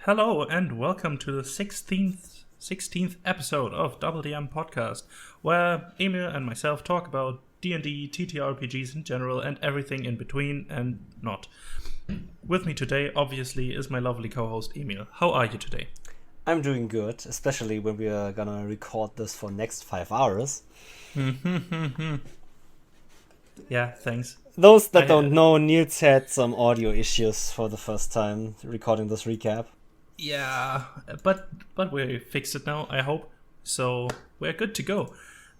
Hello and welcome to the 16th episode of DoubleDM podcast, where Emil and myself talk about D&D, TTRPGs in general, and everything in between and not. With me today, obviously, is my lovely co-host Emil. How are you today? I'm doing good, especially when we are gonna record this for next 5 hours. Yeah, thanks. Those that don't know, Nils had some audio issues for the first time recording this recap. Yeah, but we fixed it now, I hope. So we're good to go.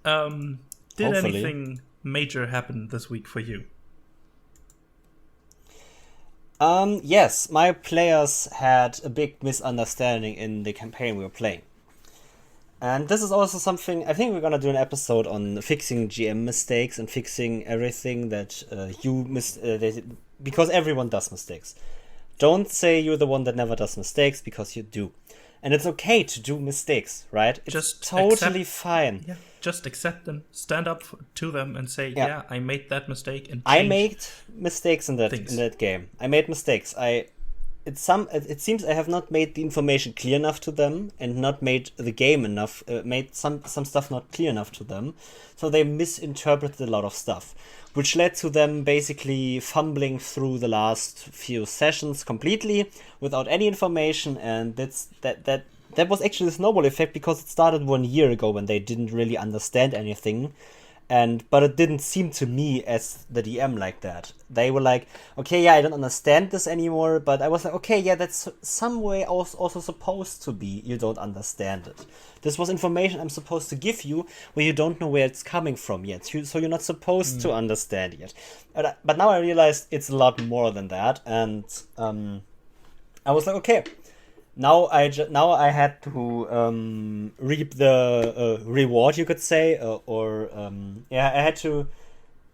Did Hopefully. anything major happen this week for you? Yes, my players had a big misunderstanding in the campaign we were playing. And this is also something, I think we're gonna do an episode on fixing GM mistakes and fixing everything that because everyone does mistakes. Don't say you're the one that never does mistakes, because you do. And it's okay to do mistakes, right? It's Just totally fine. Yeah, just accept them, stand up to them and say, yeah I made that mistake and I change made mistakes in that game. I made mistakes. It seems I have not made the information clear enough to them and not made the game enough, made some stuff not clear enough to them. So they misinterpreted a lot of stuff, which led to them basically fumbling through the last few sessions completely without any information. And that was actually the snowball effect, because it started 1 year ago when they didn't really understand anything. But it didn't seem to me as the DM like that. They were like, okay, yeah, I don't understand this anymore. But I was like, okay, yeah, that's some way also supposed to be. You don't understand it. This was information I'm supposed to give you where you don't know where it's coming from yet. So you're not supposed to understand yet. But now I realized it's a lot more than that. And I was like, okay. Now I had to reap the reward, you could say, I had to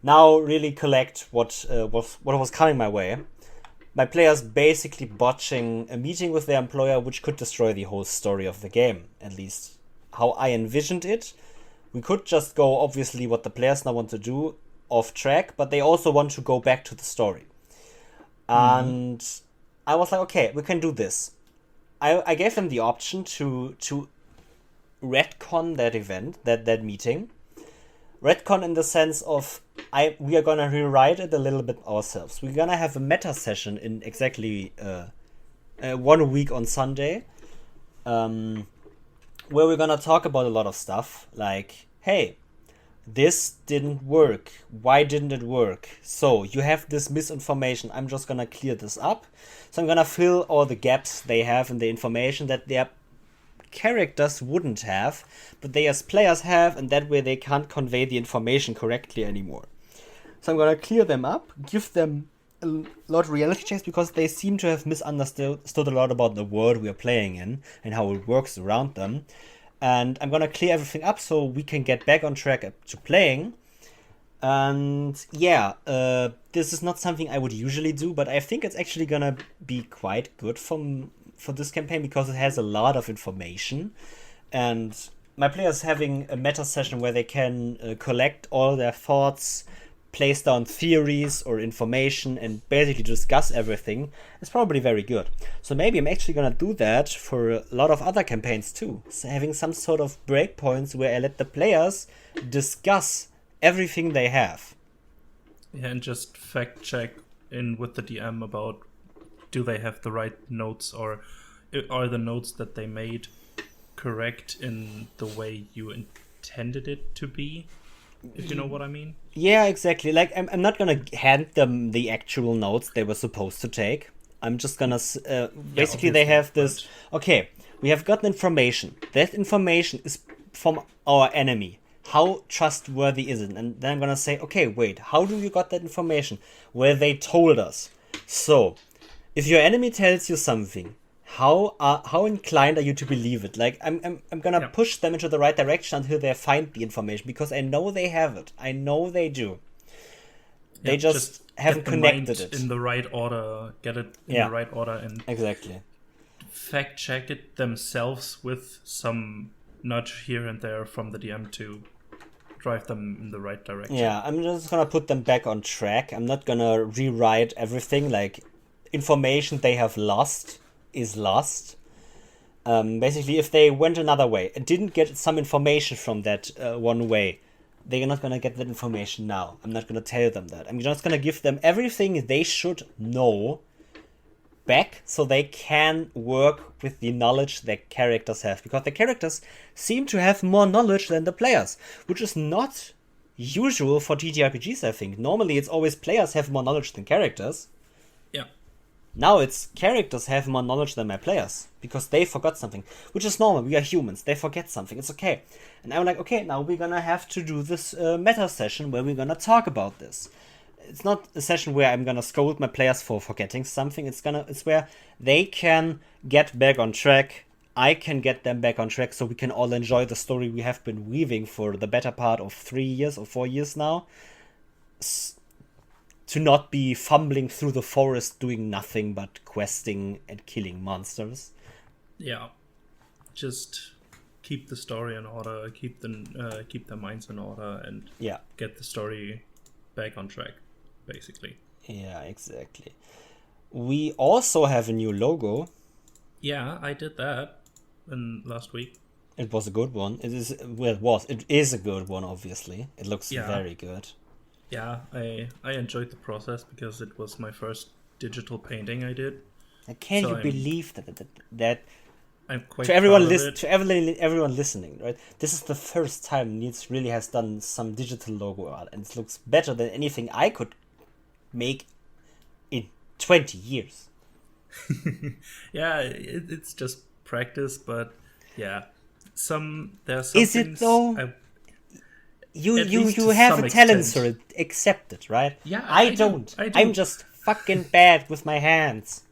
now really collect what was coming my way. My players basically botching a meeting with their employer, which could destroy the whole story of the game, at least how I envisioned it. We could just go, obviously, what the players now want to do, off track, but they also want to go back to the story. And I was like, okay, we can do this. I gave them the option to retcon that event, that meeting. Retcon in the sense of we are gonna rewrite it a little bit ourselves. We're gonna have a meta session in exactly 1 week on Sunday, where we're gonna talk about a lot of stuff like, hey, this didn't work. Why didn't it work? So you have this misinformation. I'm just gonna clear this up. So I'm gonna fill all the gaps they have in the information that their characters wouldn't have, but they as players have, and that way they can't convey the information correctly anymore. So I'm gonna clear them up, give them a lot of reality checks, because they seem to have misunderstood a lot about the world we are playing in and how it works around them. And I'm gonna clear everything up so we can get back on track to playing. And this is not something I would usually do, but I think it's actually gonna be quite good for this campaign, because it has a lot of information. And my players having a meta session where they can collect all their thoughts, place down theories or information, and basically discuss everything is probably very good. So maybe I'm actually gonna do that for a lot of other campaigns too. So having some sort of breakpoints where I let the players discuss everything they have. Yeah, and just fact check in with the DM about, do they have the right notes, or are the notes that they made correct in the way you intended it to be, if you know what I mean. Yeah, exactly. Like, I'm not gonna hand them the actual notes they were supposed to take. I'm just gonna basically they have this. Okay, we have gotten information. That information is from our enemy. How trustworthy is it? And then I'm gonna say, okay, wait, how do you got that information? Well, they told us. So, if your enemy tells you something, how inclined are you to believe it? Like, I'm gonna push them into the right direction until they find the information, because I know they have it. I know they do. They just haven't connected it in the right order. Get it in the right order, and exactly fact check it themselves with some nudge here and there from the DM to drive them in the right direction. Yeah, I'm just gonna put them back on track. I'm not gonna rewrite everything. Like, information they have lost is lost. Basically, if they went another way and didn't get some information from that one way, they're not going to get that information now. I'm not going to tell them that. I'm just going to give them everything they should know back so they can work with the knowledge their characters have. Because the characters seem to have more knowledge than the players, which is not usual for TTRPGs, I think. Normally, it's always players have more knowledge than characters. Yeah. Now it's characters have more knowledge than my players because they forgot something, which is normal. We are humans. They forget something. It's okay. And I'm like, okay, now we're gonna have to do this meta session where we're gonna talk about this. It's not a session where I'm gonna scold my players for forgetting something. It's where they can get back on track. I can get them back on track so we can all enjoy the story we have been weaving for the better part of 3 years or 4 years now. To not be fumbling through the forest doing nothing but questing and killing monsters. Yeah, just keep the story in order, keep their minds in order, and get the story back on track, basically. Yeah, exactly. We also have a new logo. Yeah, I did that last week. It was a good one. It is a good one, obviously. It looks very good. Yeah, I enjoyed the process because it was my first digital painting I did. Can't you believe that I'm quite to everyone everyone listening, right? This is the first time Nils really has done some digital logo art, and it looks better than anything I could make in 20 years. Yeah, it's just practice, but yeah, there's some. Is it though? You have a talent for it. Accept it, right? Yeah, I don't. I'm just fucking bad with my hands.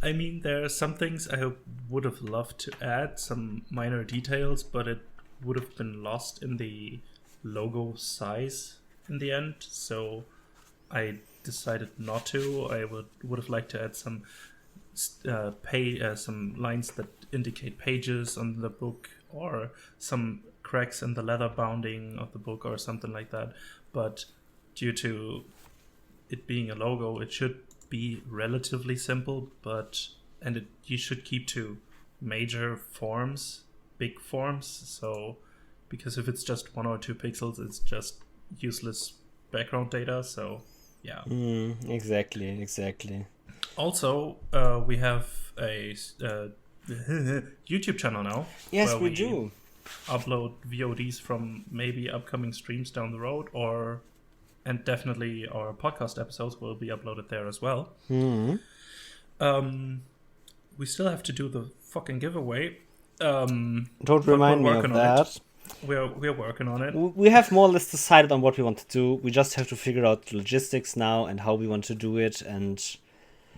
I mean, there are some things I would have loved to add, some minor details, but it would have been lost in the logo size in the end. So I decided not to. I would have liked to add some some lines that indicate pages on the book, or some cracks in the leather bounding of the book or something like that. But due to it being a logo, it should be relatively simple, you should keep to major forms, big forms. So because if it's just 1 or 2 pixels, it's just useless background data. So yeah. Exactly. Also, we have a YouTube channel now. Yes, we do. Upload VODs from maybe upcoming streams down the road, and definitely our podcast episodes will be uploaded there as well. Mm-hmm. We still have to do the fucking giveaway. Don't remind me of that. We're working on it. We have more or less decided on what we want to do. We just have to figure out the logistics now and how we want to do it, and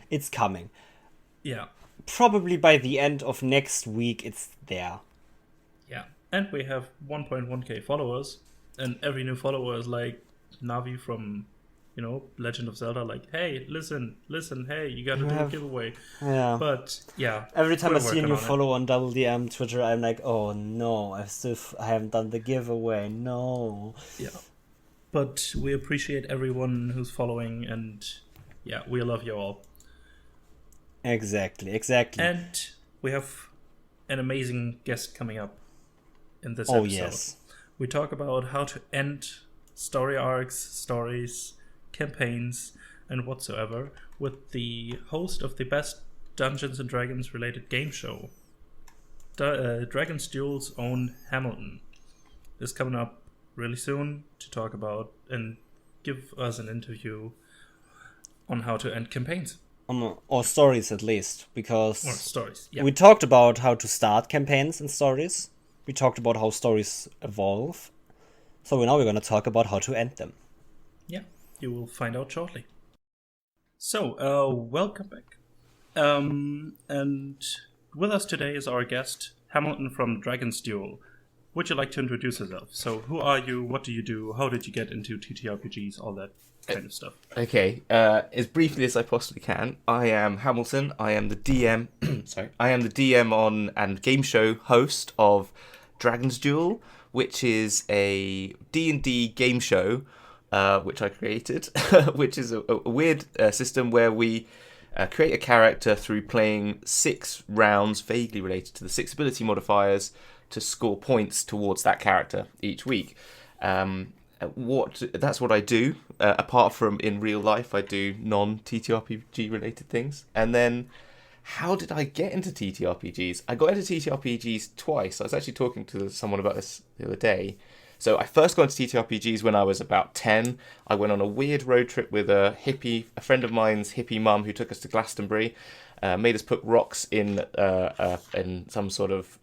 it's coming. Yeah. Probably by the end of next week, it's there. Yeah. And we have 1.1k followers, and every new follower is like Navi from, Legend of Zelda, like, hey, listen, hey, you gotta do a giveaway. Yeah. But, yeah. Every time I see a new follow on DoubleDM Twitter, I'm like, oh no, I haven't done the giveaway, no. Yeah. But we appreciate everyone who's following, and, yeah, we love you all. Exactly. And we have an amazing guest coming up in this episode. Oh, yes. We talk about how to end story arcs, stories, campaigns, and whatsoever with the host of the best Dungeons and Dragons related game show, Dragons Duel's own Hamilton, is coming up really soon to talk about and give us an interview on how to end campaigns. Or stories, at least, because stories, yeah. We talked about how to start campaigns and stories. We talked about how stories evolve. So now we're going to talk about how to end them. Yeah, you will find out shortly. So, welcome back. And with us today is our guest, Hamilton from Dragons Duel. Would you like to introduce yourself? So, who are you? What do you do? How did you get into TTRPGs? All that kind of stuff. Okay, as briefly as I possibly can, I am Hamilton. I am the DM. I am the DM on and game show host of Dragons Duel, which is a D&D game show, which I created, which is a weird system where we create a character through playing 6 rounds vaguely related to the 6 ability modifiers to score points towards that character each week. That's what I do. Apart from in real life, I do non-TTRPG related things. And then, how did I get into TTRPGs? I got into TTRPGs twice. I was actually talking to someone about this the other day. So I first got into TTRPGs when I was about 10. I went on a weird road trip with a friend of mine's hippie mum who took us to Glastonbury, made us put rocks in some sort of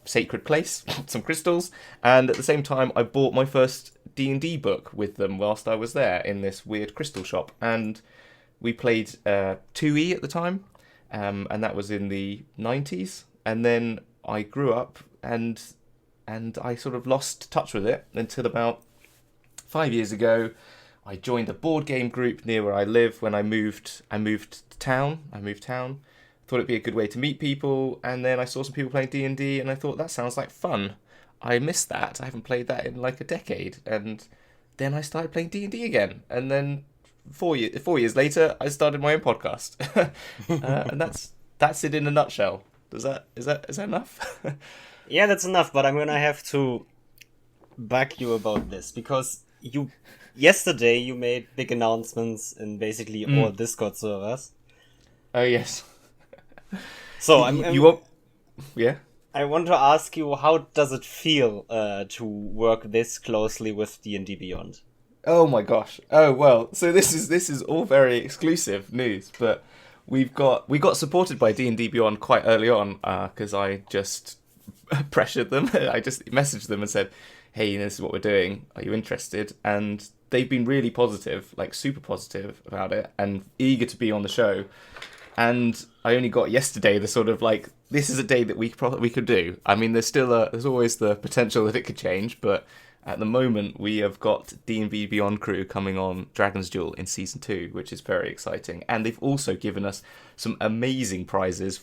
sacred place, some crystals, and at the same time I bought my first D&D book with them whilst I was there in this weird crystal shop, and we played 2E at the time, and that was in the 90s, and then I grew up and I sort of lost touch with it until about 5 years ago. I joined a board game group near where I live when I moved town. Thought it'd be a good way to meet people, and then I saw some people playing D&D, and I thought that sounds like fun. I missed that. I haven't played that in like a decade, and then I started playing D&D again, and then 4 years later, I started my own podcast, and that's it in a nutshell. Is that enough? Yeah, that's enough. But I'm gonna have to bug you about this because yesterday you made big announcements in basically all Discord servers. Oh yes. So yeah. I want to ask you, how does it feel to work this closely with D&D Beyond? Oh my gosh. Oh well. So this is all very exclusive news, but we got supported by D&D Beyond quite early on because I just pressured them. I just messaged them and said, "Hey, this is what we're doing. Are you interested?" And they've been really positive, like super positive about it, and eager to be on the show. And I only got yesterday the sort of like, this is a day that we could do. I mean, there's always the potential that it could change, but at the moment we have got D&D Beyond crew coming on Dragons Duel in season 2, which is very exciting. And they've also given us some amazing prizes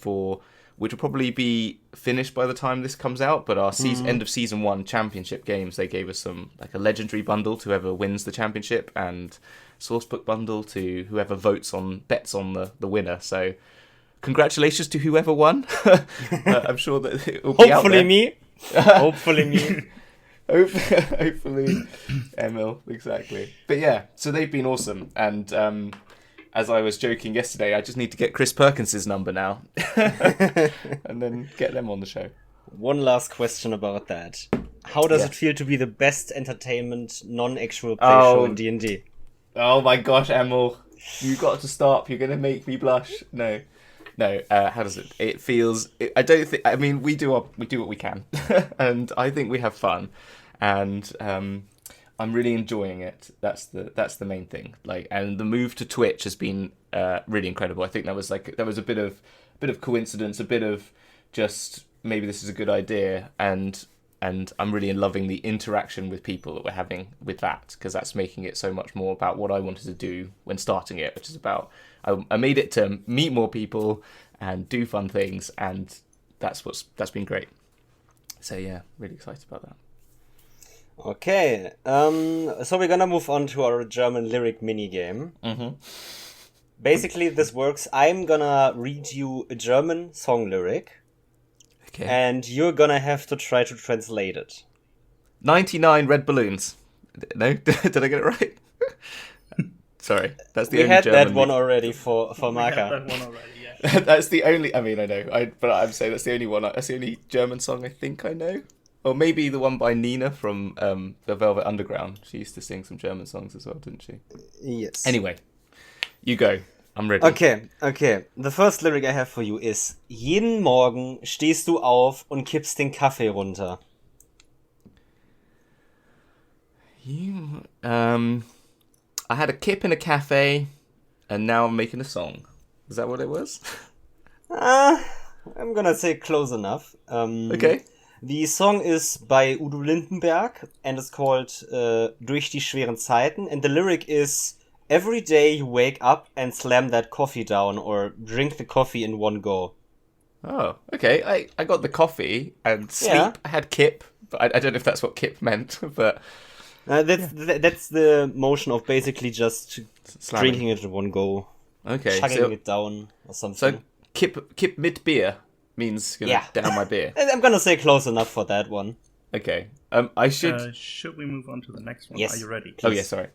which will probably be finished by the time this comes out, but our end of season 1 championship games, they gave us some, like a legendary bundle to whoever wins the championship, and sourcebook bundle to whoever bets on the winner. So congratulations to whoever won. I'm sure that it will be out there. Hopefully me. Hopefully Emil, exactly. But yeah, so they've been awesome, and as I was joking yesterday, I just need to get Chris Perkins's number now and then get them on the show. One last question about that. How does it feel to be the best entertainment non-actual play show in D&D? Oh my gosh, Emil, you got to stop. You're going to make me blush. No. How does it? It feels. I don't think. I mean, we do what we can, and I think we have fun, and I'm really enjoying it. That's the main thing. Like, and the move to Twitch has been really incredible. I think that was a bit of coincidence, a bit of just maybe this is a good idea, and I'm really loving the interaction with people that we're having with that, because that's making it so much more about what I wanted to do when starting it, which is about I made it to meet more people and do fun things, and that's been great. So yeah, really excited about that. Okay, so we're gonna move on to our German lyric minigame. Mm-hmm. Basically, this works. I'm gonna read you a German song lyric. Okay. And you're gonna have to try to translate it. 99 red balloons. No? Did I get it right? Sorry. That's the we only had German that one already for Maka. We had that one already, yeah. That's the only... I mean, I know. But I'm saying that's the only one. That's the only German song I think I know. Or maybe the one by Nina from the Velvet Underground. She used to sing some German songs as well, didn't she? Yes. Anyway, you go. I'm ready. Okay. The first lyric I have for you is: Jeden Morgen stehst du auf und kippst den Kaffee runter. I had a kip in a cafe, and now I'm making a song. Is that what it was? I'm gonna say close enough. Okay. The song is by Udo Lindenberg, and it's called Durch die schweren Zeiten, and the lyric is: every day you wake up and slam that coffee down, or drink the coffee in one go. Oh, okay. I got the coffee and sleep. Yeah. I had kip, but I don't know if that's what kip meant, but... That's the motion of basically just slamming. Drinking it in one go. Okay, chugging it down or something. So Kipp mit Bier means down my beer. I'm gonna say close enough for that one. Okay. I should. Should we move on to the next one? Yes. Are you ready? Oh yeah, sorry.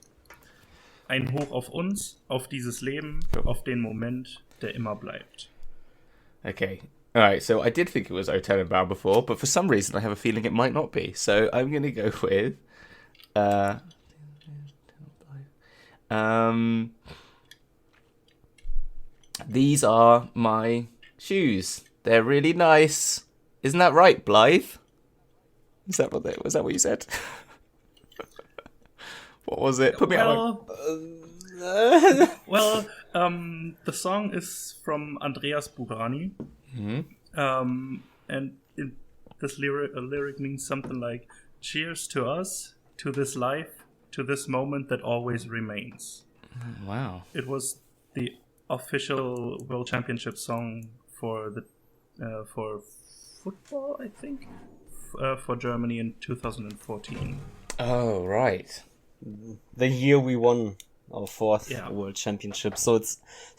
Ein Hoch auf uns, auf dieses Leben, auf den Moment, der immer bleibt. Okay. All right. So I did think it was O Tenenbaum before, but for some reason I have a feeling it might not be. So I'm going to go with. These are my shoes. They're really nice. Isn't that right, Blythe? Was that what you said? What was it? Put me out. Well, the song is from Andreas Bugrani. Mm-hmm. And this lyric means something like, cheers to us, to this life, to this moment that always remains. Wow. It was the official World Championship song for for football, I think, for Germany in 2014. Oh, right. The year we won our fourth World Championship. So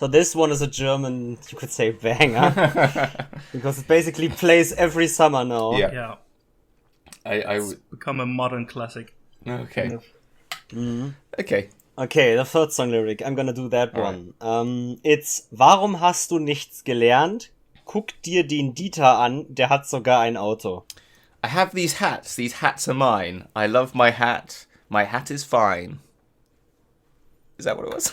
this one is a German, you could say, banger. Because it basically plays every summer now. Yeah. It's become a modern classic. Okay. Mm-hmm. Okay. Okay, the third song lyric. I'm gonna do that one. It's Warum hast du nichts gelernt? Guck dir den Dieter an, der hat sogar ein Auto. I have these hats. These hats are mine. I love my hat. My hat is fine. Is that what it was?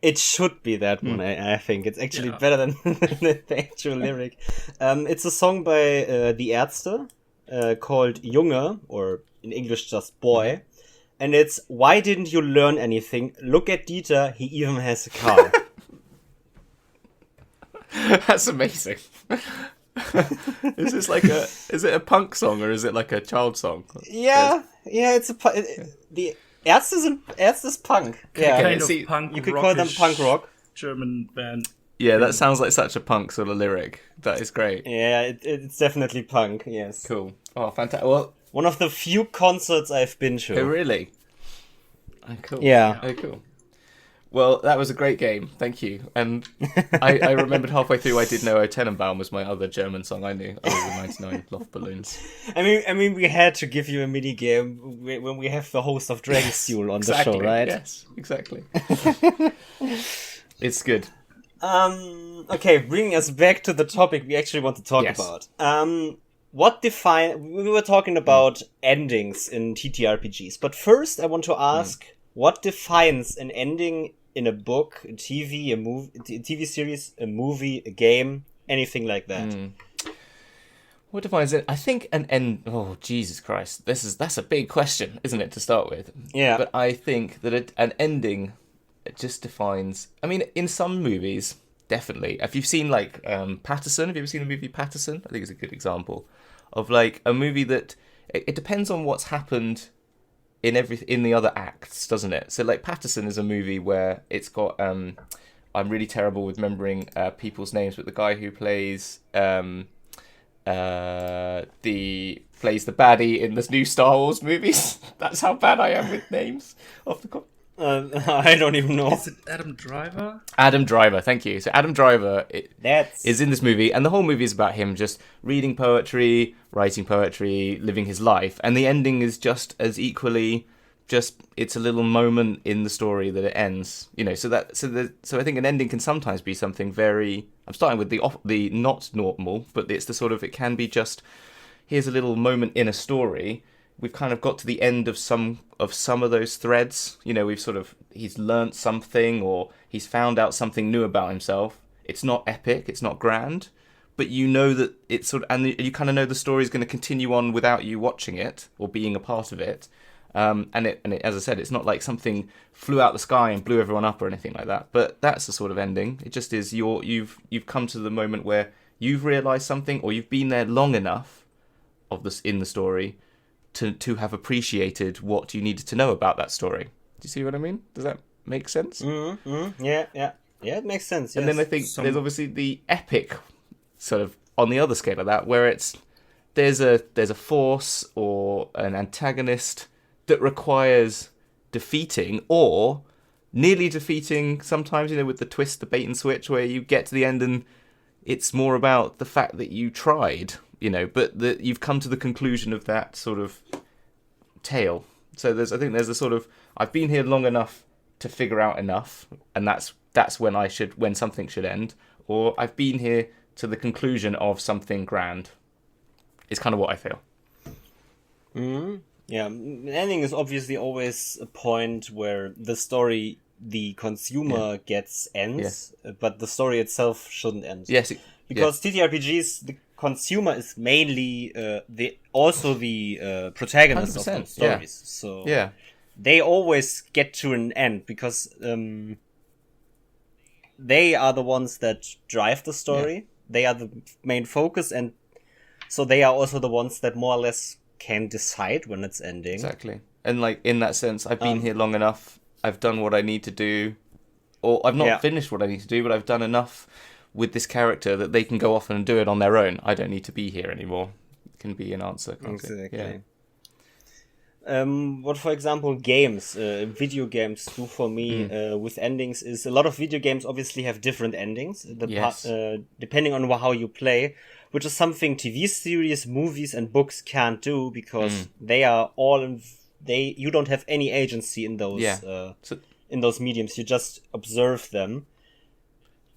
It should be that one, I think. It's actually better than the actual lyric. It's a song by Die Ärzte called Junge, or in English just Boy. And it's, why didn't you learn anything? Look at Dieter, he even has a car. That's amazing. Is it a punk song or is it like a child song? Yeah, it's the Ärzte's punk. Yeah, kind of punk. You could call them punk rock. German band. Yeah, that sounds like such a punk sort of lyric. That is great. Yeah, it's definitely punk. Yes. Cool. Oh, fantastic. Well, one of the few concerts I've been to. Oh, really? Oh, cool. Yeah. Oh, cool. Well, that was a great game. Thank you. And I remembered halfway through I did know O Tenenbaum was my other German song I knew. Other than 99 Loft Balloons. I mean, we had to give you a mini game when we have the host of Dragons Duel on the show, right? Yes, exactly. It's good. Okay, bringing us back to the topic we actually want to talk about. We were talking about endings in TTRPGs, but first I want to ask, what defines an ending in a book, a TV, a TV series, a movie, a game, anything like that? What defines it? I think an end. Oh, Jesus Christ! That's a big question, isn't it, to start with? Yeah. But I think that an ending, it just defines. I mean, in some movies, definitely. If you've seen Patterson, have you ever seen the movie Patterson? I think it's a good example of like a movie that it depends on what's happened in the other acts, doesn't it? So like Patterson is a movie where it's got I'm really terrible with remembering people's names, but the guy who plays the baddie in the new Star Wars movies. That's how bad I am with names off the I don't even know. Is it Adam Driver? Adam Driver, thank you. So Adam Driver is in this movie, and the whole movie is about him just reading poetry, writing poetry, living his life, and the ending is just as equally it's a little moment in the story that it ends. You know, so I think an ending can sometimes be something very. I'm starting with the not normal, but it's the sort of, it can be just, here's a little moment in a story. We've kind of got to the end of some of those threads. You know, he's learnt something, or he's found out something new about himself. It's not epic, it's not grand, but you know that it's sort of, and you kind of know the story is going to continue on without you watching it or being a part of it. And it, as I said, it's not like something flew out the sky and blew everyone up or anything like that. But that's the sort of ending. It just is you've come to the moment where you've realised something, or you've been there long enough in the story to have appreciated what you needed to know about that story. Do you see what I mean? Does that make sense? Mm-hmm. Yeah, it makes sense. Yes. And then I think there's obviously the epic sort of on the other scale of that, where there's a force or an antagonist that requires defeating, or nearly defeating sometimes, with the twist, the bait and switch, where you get to the end and it's more about the fact that you tried, but that you've come to the conclusion of that sort of tale. So I think there's a sort of, I've been here long enough to figure out enough, and that's when something should end, or I've been here to the conclusion of something grand. Is kind of what I feel. Yeah, ending is obviously always a point where the story the consumer ends, but the story itself shouldn't end. Yes, because TTRPGs, the consumer is mainly the protagonist 100%, of those stories. So they always get to an end because they are the ones that drive the story. Yeah. They are the main focus, and so they are also the ones that more or less can decide when it's ending. Exactly. And in that sense, I've been here long enough. I've done what I need to do, or I've not finished what I need to do, but I've done enough with this character that they can go off and do it on their own. I don't need to be here anymore. It can be an answer. Exactly. What, for example, video games do for me with endings is a lot of video games obviously have different endings, depending on how you play, which is something TV series, movies, and books can't do because they are all you don't have any agency in those in those mediums. You just observe them.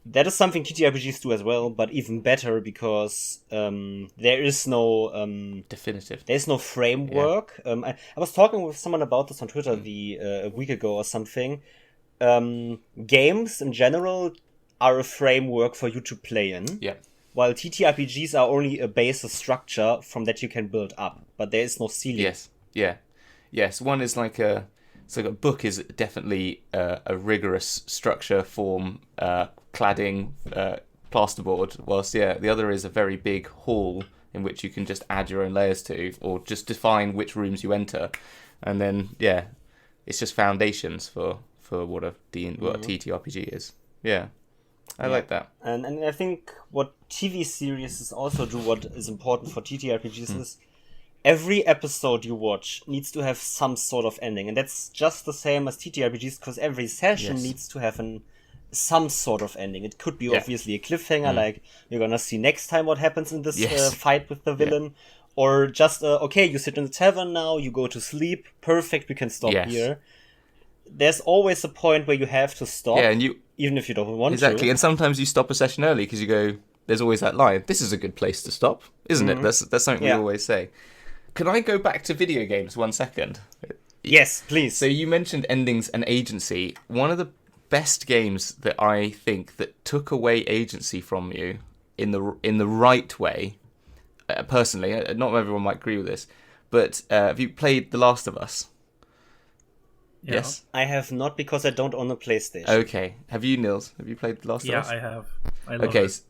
That is something TTRPGs do as well, but even better because there is no definitive. There's no framework. I was talking with someone about this on Twitter a week ago or something. Games in general are a framework for you to play in. Yeah. While TTRPGs are only a basis structure from that you can build up, but there is no ceiling. Yes. Yeah. Yes. One is like a book is definitely a rigorous structure, form, cladding, plasterboard, whilst the other is a very big hall in which you can just add your own layers to, or just define which rooms you enter, and then it's just foundations for what a TTRPG is. Yeah, I like that. And I think what TV series also do, what is important for TTRPGs is every episode you watch needs to have some sort of ending, and that's just the same as TTRPGs because every session needs to have some sort of ending. It could be obviously a cliffhanger, like you're gonna see next time what happens in this fight with the villain, or just okay, you sit in the tavern now, you go to sleep, perfect, we can stop here. There's always a point where you have to stop, and even if you don't want to. Exactly, and sometimes you stop a session early because you go, there's always that line, this is a good place to stop, isn't it? That's something we always say. Can I go back to video games 1 second? Yes, please. So you mentioned endings and agency. One of the best games that I think that took away agency from you in the right way, personally, not everyone might agree with this, but have you played The Last of Us? Yeah. Yes? I have not because I don't own a PlayStation. Okay. Have you, Nils? Have you played The Last of Us? Yeah, I have. I love it.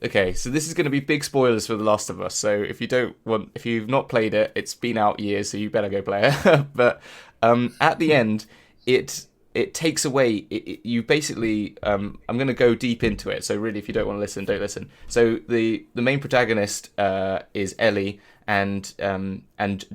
Okay, so this is going to be big spoilers for The Last of Us. So if you've not played it, it's been out years, so you better go play it. But at the end, it takes away. You basically. I'm going to go deep into it. So really, if you don't want to listen, don't listen. So the main protagonist is Ellie and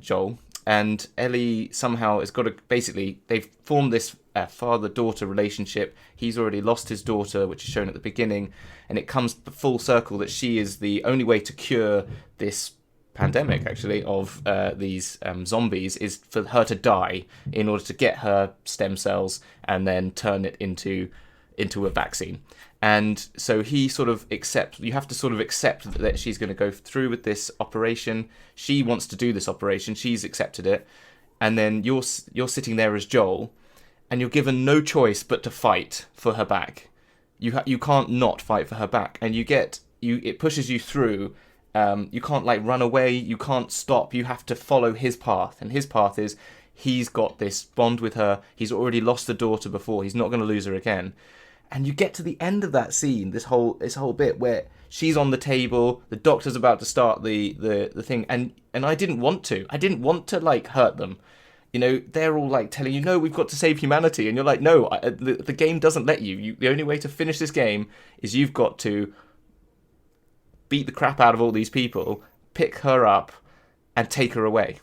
Joel. And Ellie somehow has got to basically. They've formed this father-daughter relationship. He's already lost his daughter, which is shown at the beginning, and it comes full circle that she is the only way to cure this pandemic, actually, of these zombies, is for her to die in order to get her stem cells and then turn it into a vaccine. And so he sort of you have to sort of accept that she's going to go through with this operation. She wants to do this operation. She's accepted it. And then you're sitting there as Joel, and you're given no choice but to fight for her back. You can't not fight for her back, and it pushes you through. You can't run away. You can't stop. You have to follow his path, and his path is he's got this bond with her. He's already lost a daughter before. He's not going to lose her again. And you get to the end of that scene, this whole bit where she's on the table, the doctor's about to start the thing, and I didn't want to. I didn't want to hurt them. They're all telling you, no, we've got to save humanity. And you're like, no, the game doesn't let you. The only way to finish this game is you've got to beat the crap out of all these people, pick her up, and take her away.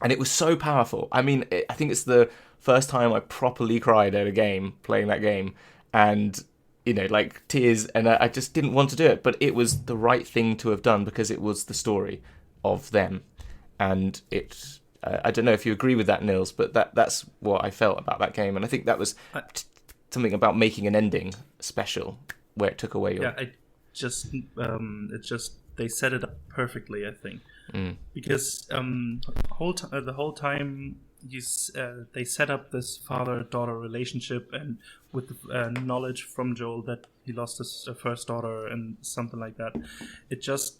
And it was so powerful. I mean, I think it's the first time I properly cried at a game, playing that game. And, like tears. And I just didn't want to do it. But it was the right thing to have done because it was the story of them. And it... I don't know if you agree with that, Nils, but that's what I felt about that game. And I think that was something about making an ending special, where it took away your... Yeah, they set it up perfectly, I think. Because the whole time they set up this father-daughter relationship, and with the knowledge from Joel that he lost his first daughter and something like that, it just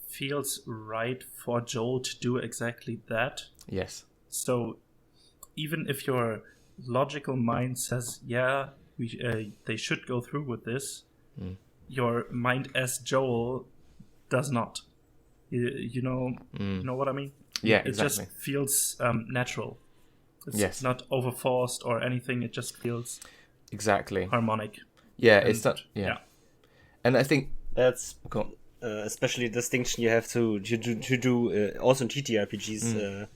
feels right for Joel to do exactly that. Yes. So even if your logical mind says, yeah, they should go through with this, your mind as Joel does not. You know what I mean? Yeah, it exactly. Just feels natural. It's Yes. not overforced or anything. It just feels exactly harmonic. Yeah, And, it's not. Yeah. And I think That's go on. especially a distinction you have to do also in TTRPGs to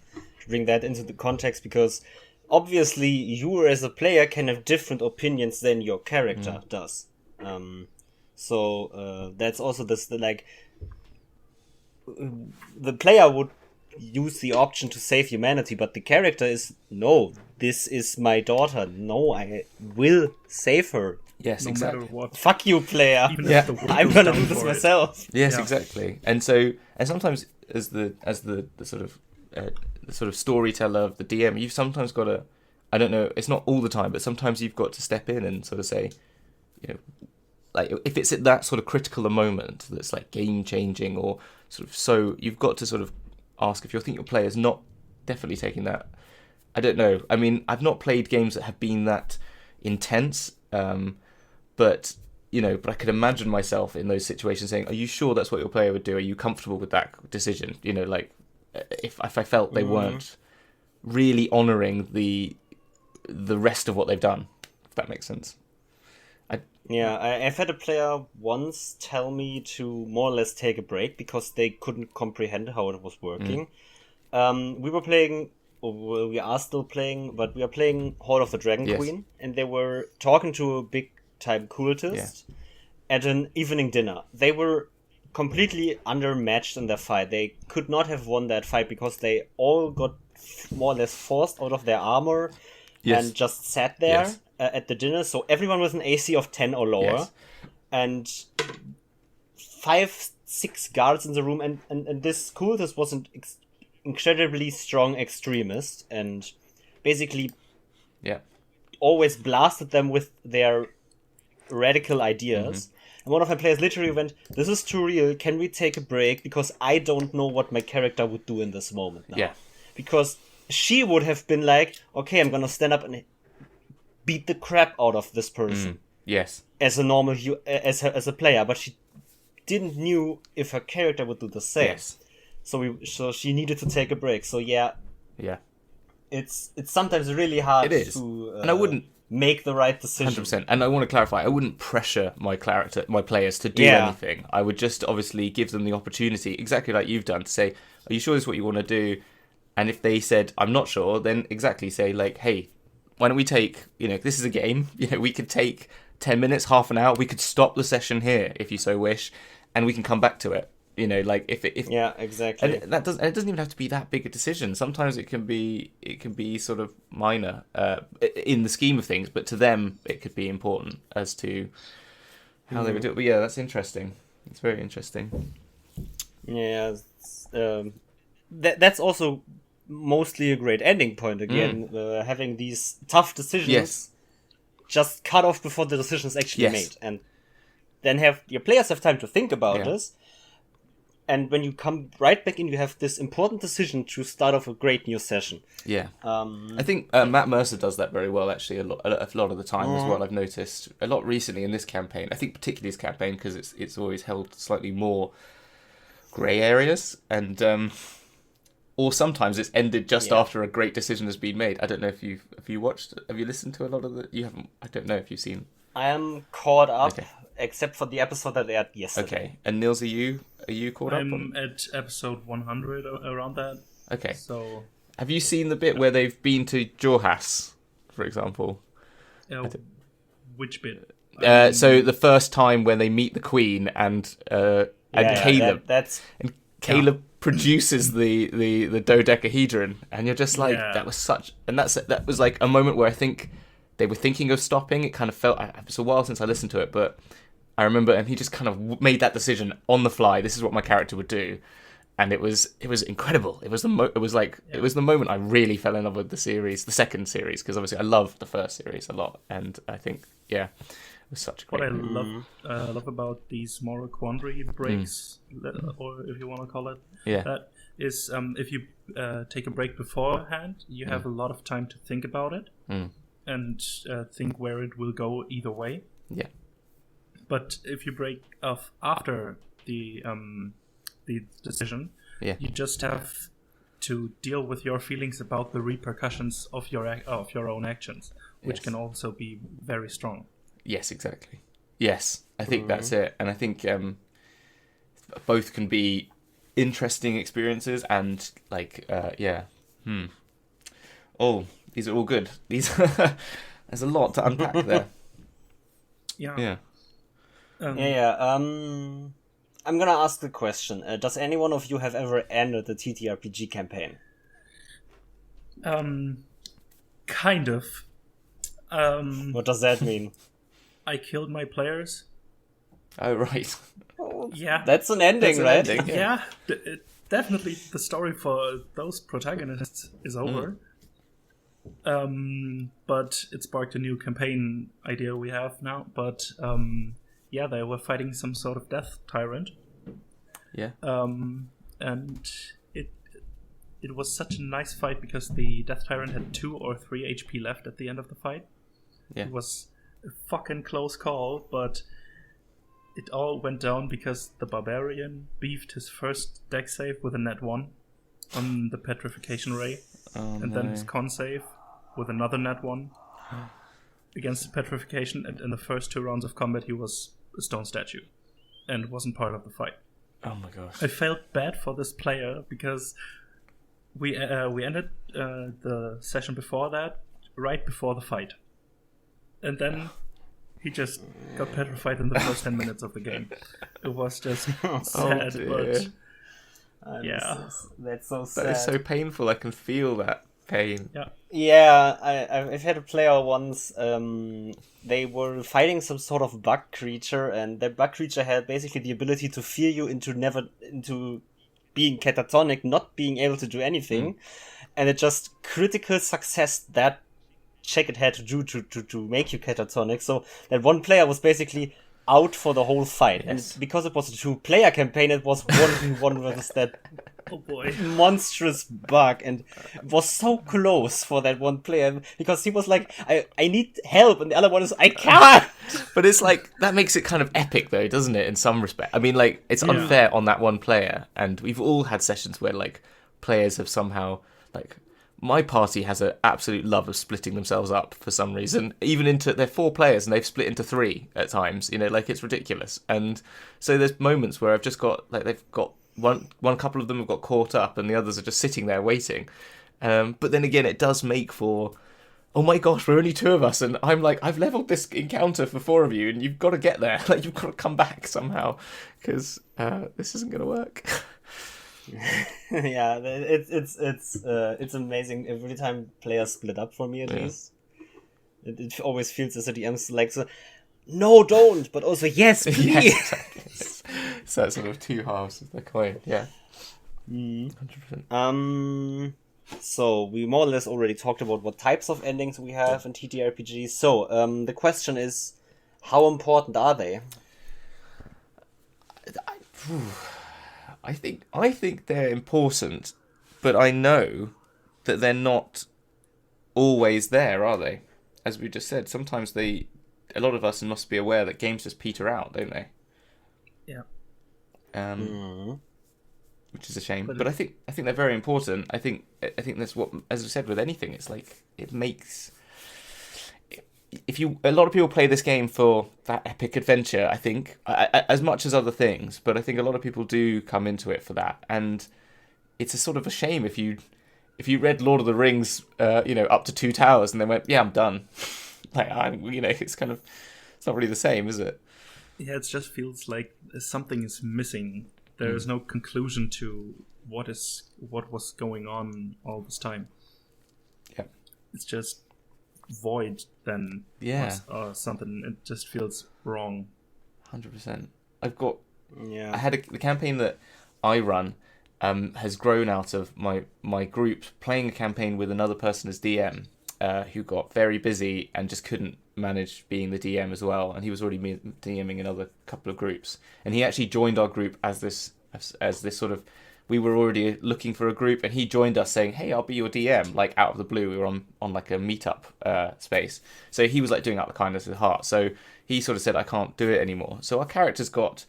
bring that into the context, because obviously you as a player can have different opinions than your character does. So that's also the player would use the option to save humanity, but the character is, no, this is my daughter. No, I will save her. Yes, No exactly. matter what. Fuck you, player. Even Yeah. if the world I'm goes gonna down do this for it. myself. Yes, Yeah. exactly. And sometimes as the sort of storyteller of the DM, you've sometimes got to, I don't know, it's not all the time, but sometimes you've got to step in and sort of say, like if it's at that sort of critical a moment that's like game changing or sort of, so you've got to sort of ask if you think your player's not definitely taking that. I don't know. I mean, I've not played games that have been that intense, but I could imagine myself in those situations saying, are you sure that's what your player would do? Are you comfortable with that decision? Like if I felt they weren't really honouring the rest of what they've done, if that makes sense. I've had a player once tell me to more or less take a break because they couldn't comprehend how it was working. We were playing, or we are still playing, but we are playing Hall of the Dragon Queen, and they were talking to a big-time cultist at an evening dinner. They were completely undermatched in their fight. They could not have won that fight because they all got more or less forced out of their armor and just sat there at the dinner. So everyone was an AC of 10 or lower, and 5-6 guards in the room, and this cultist was an incredibly strong extremist, and basically always blasted them with their radical ideas. And one of my players literally went, "This is too real, can we take a break, because I don't know what my character would do in this moment now." Because she would have been like, okay, I'm gonna stand up and beat the crap out of this person. As a normal as a player, but she didn't knew if her character would do the same. So she needed to take a break. So it's sometimes really hard to and I wouldn't make the right decision. 100%. And I want to clarify, I wouldn't pressure my players to do anything. I would just obviously give them the opportunity, exactly like you've done, to say, are you sure this is what you want to do? And if they said, I'm not sure, then exactly say, like, hey, why don't we take, this is a game, we could take 10 minutes, half an hour, we could stop the session here if you so wish, and we can come back to it. Like if exactly. And it doesn't even have to be that big a decision. Sometimes it can be sort of minor in the scheme of things, but to them it could be important as to how they would do it. But that's interesting. It's very interesting. That's also mostly a great ending point again, having these tough decisions just cut off before the decision is actually made, and then have your players have time to think about this. And when you come right back in, you have this important decision to start off a great new session. I think Matt Mercer does that very well, actually, a lot of the time as well. I've noticed a lot recently in this campaign. I think particularly this campaign because it's always held slightly more grey areas, and or sometimes it's ended just after a great decision has been made. I don't know if you listened to a lot of the. You haven't. I don't know if you've seen. I am caught up, except for the episode that aired yesterday. Okay, and Nils, are you caught up? I'm at episode 100 around that. Okay, so Have you seen the bit where they've been to Jorhas, for example? Which bit? So the first time when they meet the Queen and Caleb, Caleb produces the dodecahedron, and you're just like, that was like a moment where I think they were thinking of stopping. It kind of felt, it's a while since I listened to it, but I remember, and he just kind of made that decision on the fly. This is what my character would do, and it was incredible. It was the moment I really fell in love with the series, the second series, because obviously I loved the first series a lot, and I think it was such a great. What I love about these moral quandary breaks, or if you want to call it, that is if you take a break beforehand, you have a lot of time to think about it and think where it will go either way. Yeah. But if you break off after the decision, you just have to deal with your feelings about the repercussions of your own actions, which can also be very strong. Yes, exactly. Yes, I think that's it, and I think both can be interesting experiences and Oh, these are all good. There's a lot to unpack there. Yeah. I'm gonna ask the question. Does any one of you have ever ended the TTRPG campaign? Kind of. What does that mean? I killed my players. Oh, right. Yeah. That's an ending, right? Ending, yeah. Definitely the story for those protagonists is over. But it sparked a new campaign idea we have now. But they were fighting some sort of death tyrant. Yeah. And it was such a nice fight because the death tyrant had 2 or 3 HP left at the end of the fight. Yeah. It was a fucking close call, but it all went down because the barbarian beefed his first deck save with a net 1 on the petrification ray, then his con save with another net 1 against the petrification, and in the first 2 rounds of combat he was a stone statue and wasn't part of the fight. Oh my gosh. I felt bad for this player because we ended the session before that, right before the fight. And then he just got petrified in the first 10 minutes of the game. It was just sad, but that's so sad. That is so painful. I can feel that pain. Yeah, I've had a player once. They were fighting some sort of bug creature, and that bug creature had basically the ability to fear you into being catatonic, not being able to do anything, and it just critical success that check it had to do to make you catatonic. So that one player was basically out for the whole fight, and because it was a 2-player campaign, it was 1v1 versus that monstrous bug, and it was so close for that one player because he was like, I need help, and the other one is, I can't. But it's like, that makes it kind of epic though, doesn't it, in some respect? I mean, like, it's unfair on that one player, and we've all had sessions where like players have somehow, like, my party has an absolute love of splitting themselves up for some reason. Even they're 4 players and they've split into 3 at times. Like, it's ridiculous. And so there's moments where I've just got, like, they've got one couple of them have got caught up and the others are just sitting there waiting. But then again, it does make for, oh my gosh, we're only 2 of us, and I'm like, I've leveled this encounter for 4 of you, and you've got to get there. Like, you've got to come back somehow, because this isn't going to work. Yeah, it's amazing every time players split up for me, at least. It always feels as a DM's like, no, don't, but also yes, please. Yes, exactly. So that's sort of 2 halves of the coin. 100%. So we more or less already talked about what types of endings we have in TTRPGs. So the question is, how important are they? I think they're important, but I know that they're not always there, are they? As we just said, sometimes a lot of us must be aware that games just peter out, don't they? Yeah. Which is a shame. But I think they're very important. I think that's what, as I said with anything, it's like, it makes, a lot of people play this game for that epic adventure, I think, as much as other things, but I think a lot of people do come into it for that, and it's a sort of a shame if you if you read Lord of the Rings, up to Two Towers, and then went, yeah, I'm done. It's kind of, it's not really the same, is it? Yeah, it just feels like something is missing. There is no conclusion to what was going on all this time. Yeah, it's just void then. Yeah, or something. It just feels wrong. 100%. I had the campaign that I run has grown out of my group playing a campaign with another person as DM, who got very busy and just couldn't manage being the DM as well, and he was already DMing another couple of groups, and he actually joined our group as this sort of, we were already looking for a group, and he joined us saying, hey, I'll be your DM, like out of the blue. We were on like a meetup space, so he was like doing out the kindness of his heart. So he sort of said, I can't do it anymore. So our characters got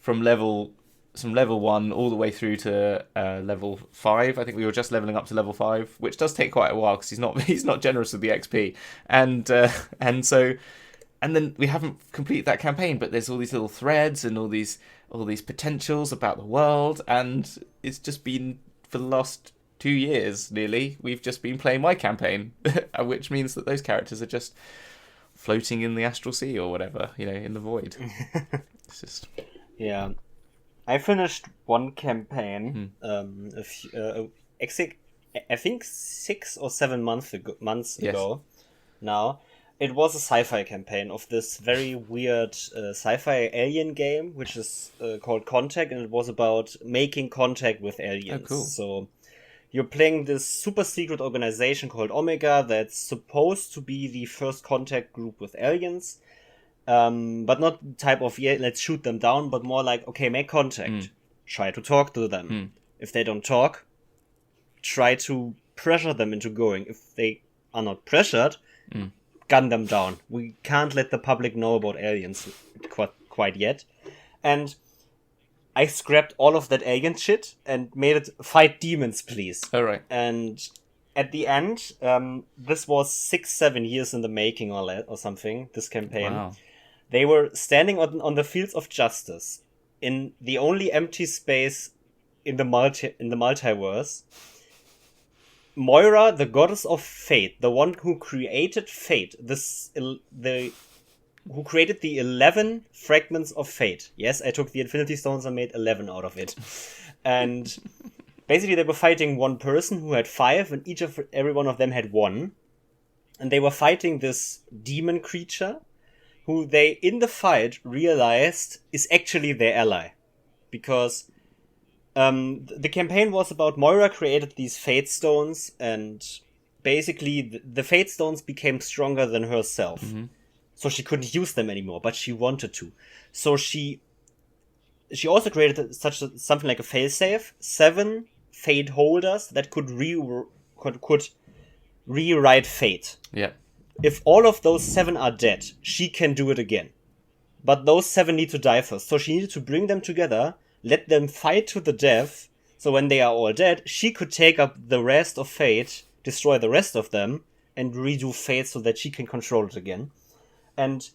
from level 1 all the way through to level 5. I think we were just leveling up to level 5, which does take quite a while because he's not generous with the XP, and then we haven't completed that campaign. But there's all these little threads and all these potentials about the world, and it's just been, for the last 2 years nearly, we've just been playing my campaign, which means that those characters are just floating in the astral sea or whatever, in the void. It's just I finished one campaign I think 6 or 7 months ago now. It was a sci-fi campaign of this very weird sci-fi alien game, which is called Contact, and it was about making contact with aliens. Oh, cool. So you're playing this super secret organization called Omega that's supposed to be the first contact group with aliens, but not the type of, let's shoot them down, but more like, okay, make contact. Try to talk to them. If they don't talk, try to pressure them into going. If they are not pressured, gun them down. We can't let the public know about aliens quite yet. And I scrapped all of that alien shit and made it fight demons, please. All right. And at the end, this was 6-7 years in the making or something, this campaign. Wow. They were standing on the fields of justice in the only empty space in the multiverse. Moira, the goddess of fate, the one who created fate, who created the 11 fragments of fate. Yes, I took the Infinity Stones and made 11 out of it. And basically they were fighting one person who had 5, and every one of them had 1. And they were fighting this demon creature who they, in the fight, realized is actually their ally. Because the campaign was about Moira created these Fate Stones, and basically the Fate Stones became stronger than herself. So she couldn't use them anymore, but she wanted to. So she also created something like a failsafe, 7 Fate holders that could rewrite fate. Yeah. If all of those 7 are dead, she can do it again. But those 7 need to die first. So she needed to bring them together, let them fight to the death, so when they are all dead, she could take up the rest of Fate, destroy the rest of them, and redo Fate so that she can control it again. And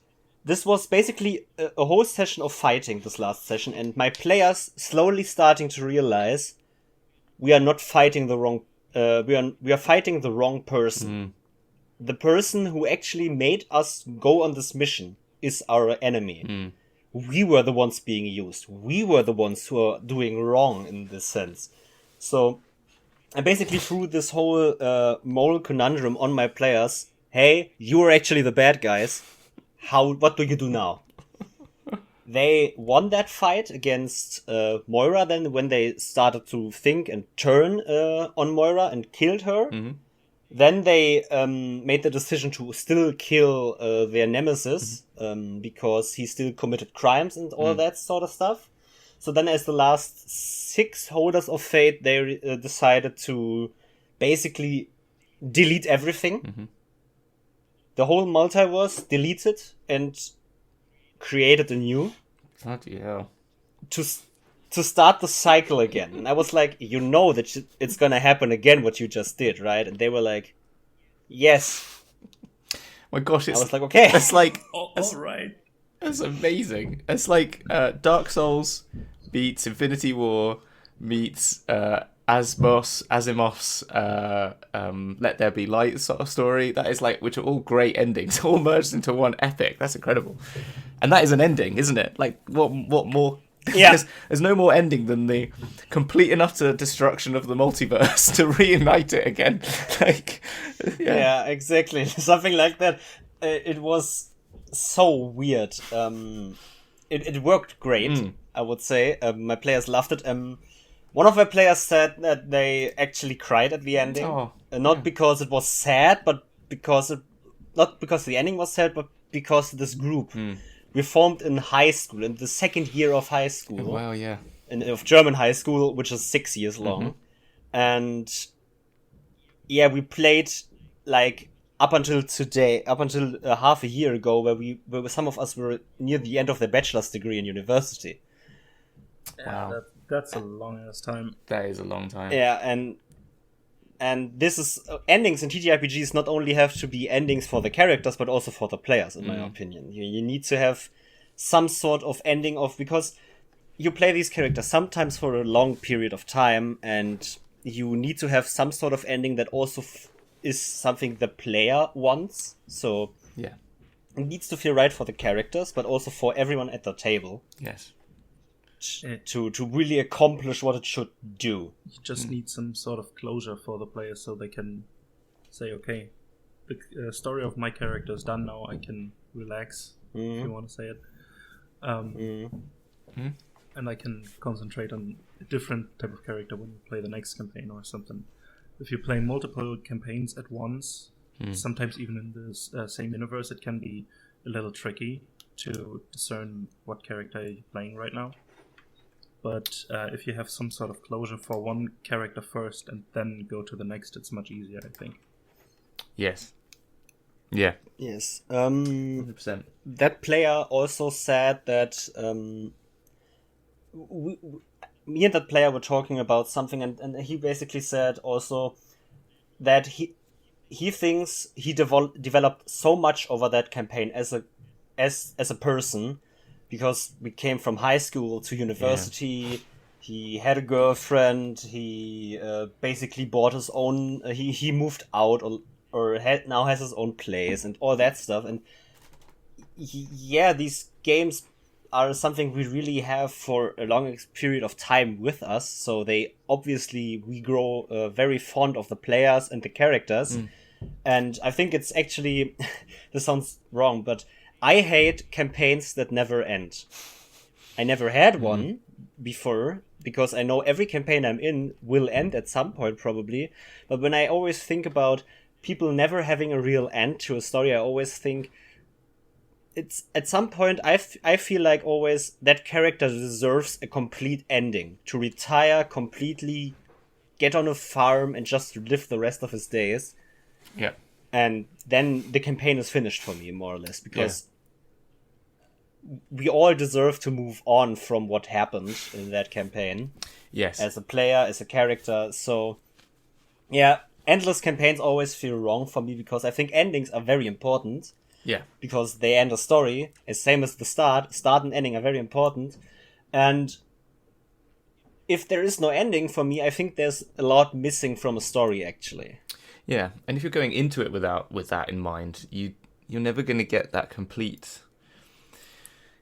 this was basically a whole session of fighting, this last session, and my players slowly starting to realize we are not fighting the wrong... we are fighting the wrong person. The person who actually made us go on this mission is our enemy. We were the ones being used. We were the ones who are doing wrong in this sense. So I basically threw this whole moral conundrum on my players. Hey, you are actually the bad guys. What do you do now? They won that fight against Moira then when they started to think and turn on Moira and killed her. Then they made the decision to still kill their nemesis because he still committed crimes and all that sort of stuff. So then as the last 6 holders of fate, they decided to basically delete everything. The whole multiverse deleted and created anew. Bloody hell. To start the cycle again. And I was like, that it's gonna happen again, what you just did, right? And they were like, yes. My gosh, I was like, okay. It's like... all right. It's amazing. It's like Dark Souls meets Infinity War meets Asimov's Let There Be Light sort of story. That is like, which are all great endings, all merged into one epic. That's incredible. And that is an ending, isn't it? Like, what more? Yeah. There's no more ending than the complete and utter destruction of the multiverse to reunite it again. Like, yeah, exactly. Something like that. It was so weird. It worked great, I would say. My players loved it. One of my players said that they actually cried at the ending. Not because it was sad, but not because the ending was sad, but because this group. We formed in high school, in the second year of high school. Oh, wow, yeah. Of German high school, which is 6 years long. And yeah, we played like up until today, up until half a year ago, where some of us were near the end of their bachelor's degree in university. Wow. That's a long ass time. That is a long time. Yeah, and this is endings in TTRPGs not only have to be endings for the characters, but also for the players, in my opinion. You need to have some sort of ending because you play these characters sometimes for a long period of time, and you need to have some sort of ending that also is something the player wants. So yeah, it needs to feel right for the characters, but also for everyone at the table. Yes. To really accomplish what it should do. You just need some sort of closure for the players so they can say, okay, the story of my character is done now, I can relax, if you want to say it. And I can concentrate on a different type of character when you play the next campaign or something. If you play multiple campaigns at once, sometimes even in the same universe, it can be a little tricky to discern what character you're playing right now. But if you have some sort of closure for one character first and then go to the next, it's much easier, I think. Yes. Yeah. Yes. 100%. That player also said that me and that player were talking about something, and he basically said also that he thinks he developed so much over that campaign as a person. Because we came from high school to university, he had a girlfriend, he basically bought his own, he moved out or now has his own place and all that stuff. And these games are something we really have for a long period of time with us. So we grow very fond of the players and the characters. And I think it's actually, this sounds wrong, but I hate campaigns that never end. I never had one before, because I know every campaign I'm in will end at some point, probably. But when I always think about people never having a real end to a story, I always think it's at some point I feel like always that character deserves a complete ending, to retire completely, get on a farm and just live the rest of his days. Yeah. And then the campaign is finished for me, more or less, because we all deserve to move on from what happened in that campaign. Yes. As a player, as a character. So, yeah, endless campaigns always feel wrong for me, because I think endings are very important. Yeah. Because they end a story, as same as the start. Start and ending are very important. And if there is no ending for me, I think there's a lot missing from a story, actually. Yeah, and if you're going into it with that in mind, you're never going to get that complete.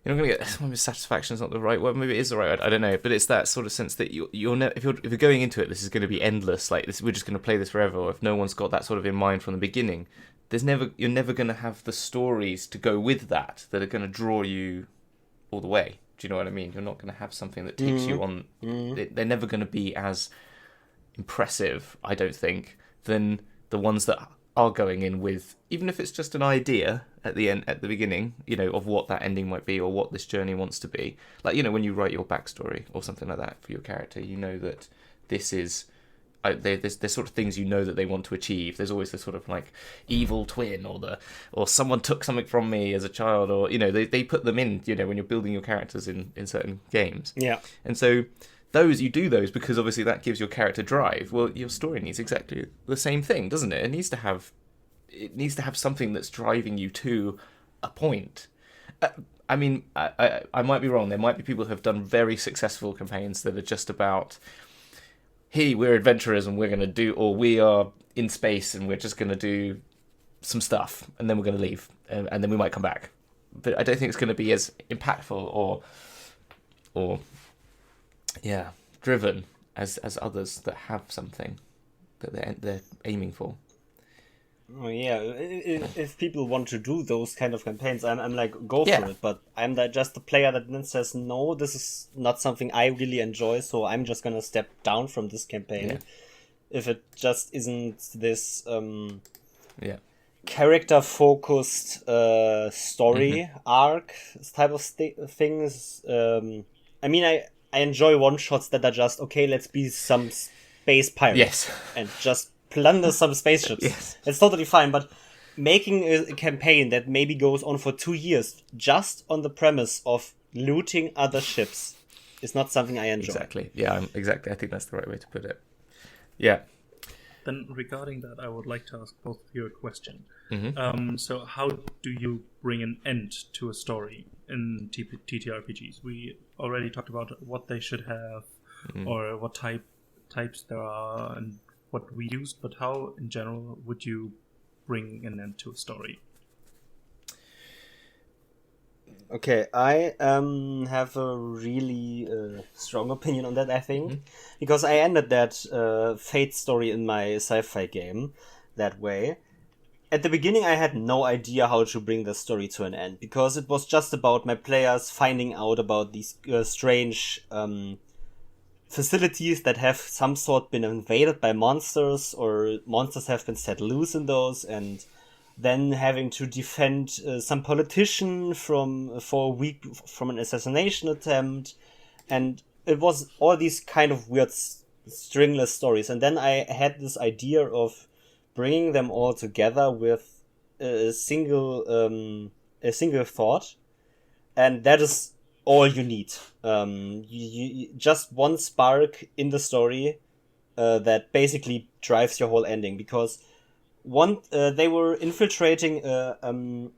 You're not going to get, maybe satisfaction is not the right word, maybe it is the right word, I don't know, but it's that sort of sense that you're never, if you're going into it, this is going to be endless, like this, we're just going to play this forever, or if no one's got that sort of in mind from the beginning, you're never going to have the stories to go with that are going to draw you all the way. Do you know what I mean? You're not going to have something that takes you on, they're never going to be as impressive, I don't think, than the ones that are going in with, even if it's just an idea at the beginning, of what that ending might be or what this journey wants to be. Like, when you write your backstory or something like that for your character, that this is, there's sort of things that they want to achieve. There's always the sort of like evil twin or someone took something from me as a child, or they put them in when you're building your characters in certain games. Yeah. And so you do those because obviously that gives your character drive. Well, your story needs exactly the same thing, doesn't it? It needs to have something that's driving you to a point. I mean, I might be wrong. There might be people who have done very successful campaigns that are just about hey, we're adventurers and we're going to do, or we are in space and we're just going to do some stuff and then we're going to leave and then we might come back. But I don't think it's going to be as impactful or driven as others that have something that they're aiming for. Oh, yeah, if people want to do those kind of campaigns, I'm like, go for it. But I'm just the player that then says, no, this is not something I really enjoy, so I'm just gonna step down from this campaign. Yeah. If it just isn't this character-focused story arc type of things. I mean, I enjoy one-shots that are just, okay, let's be some space pirates. Yes. And just plunder some spaceships. Yes. It's totally fine, but making a campaign that maybe goes on for 2 years just on the premise of looting other ships is not something I enjoy. Exactly. Yeah, exactly. I think that's the right way to put it. Yeah. Then regarding that, I would like to ask both of you a question. Mm-hmm. So how do you bring an end to a story in TTRPGs? We already talked about what they should have or what types there are and what we used, but how in general would you bring an end to a story? Okay, I have a really strong opinion on that, I think, because I ended that Fate story in my sci-fi game that way. At the beginning, I had no idea how to bring the story to an end, because it was just about my players finding out about these strange facilities that have some sort been invaded by monsters, or monsters have been set loose in those, and then having to defend some politician for a week from an assassination attempt. And it was all these kind of weird stringless stories. And then I had this idea of bringing them all together with a single thought. And that is all you need. You just one spark in the story that basically drives your whole ending, because they were infiltrating a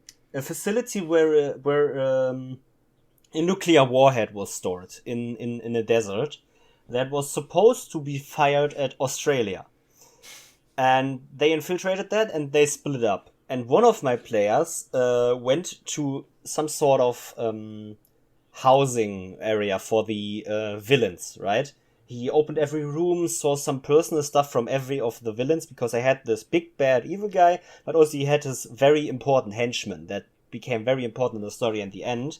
facility where a nuclear warhead was stored in a desert that was supposed to be fired at Australia. And they infiltrated that and they split up. And one of my players went to some sort of housing area for the villains, right? He opened every room, saw some personal stuff from every of the villains, because I had this big bad evil guy, but also he had his very important henchman that became very important in the story in the end.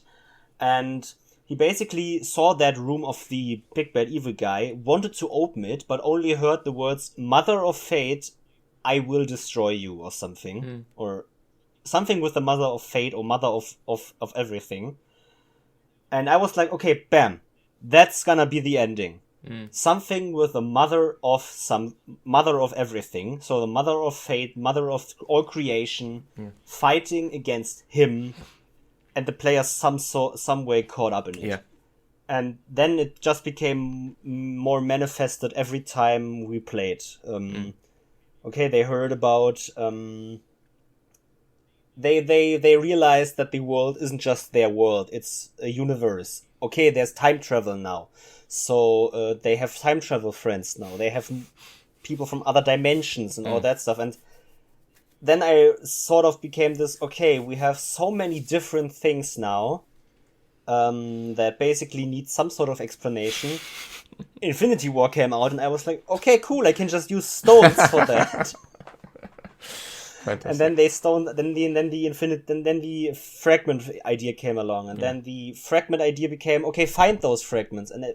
And he basically saw that room of the big bad evil guy, wanted to open it, but only heard the words, "Mother of Fate, I will destroy you," or something. Or something with the Mother of Fate, or Mother of everything. And I was like, okay, bam, that's gonna be the ending. Something with the mother of everything. So the Mother of Fate, Mother of all creation, fighting against him, and the players some way caught up in it. Yeah. And then it just became more manifested every time we played. Okay, they heard about they realized that the world isn't just their world, it's a universe. Okay, there's time travel now. So they have time travel friends now. They have people from other dimensions and all that stuff. And then I sort of became this, okay, we have so many different things now that basically need some sort of explanation. Infinity War came out and I was like, okay, cool, I can just use stones for that. Fantastic. And then then the fragment idea came along, and then the fragment idea became, okay, find those fragments, and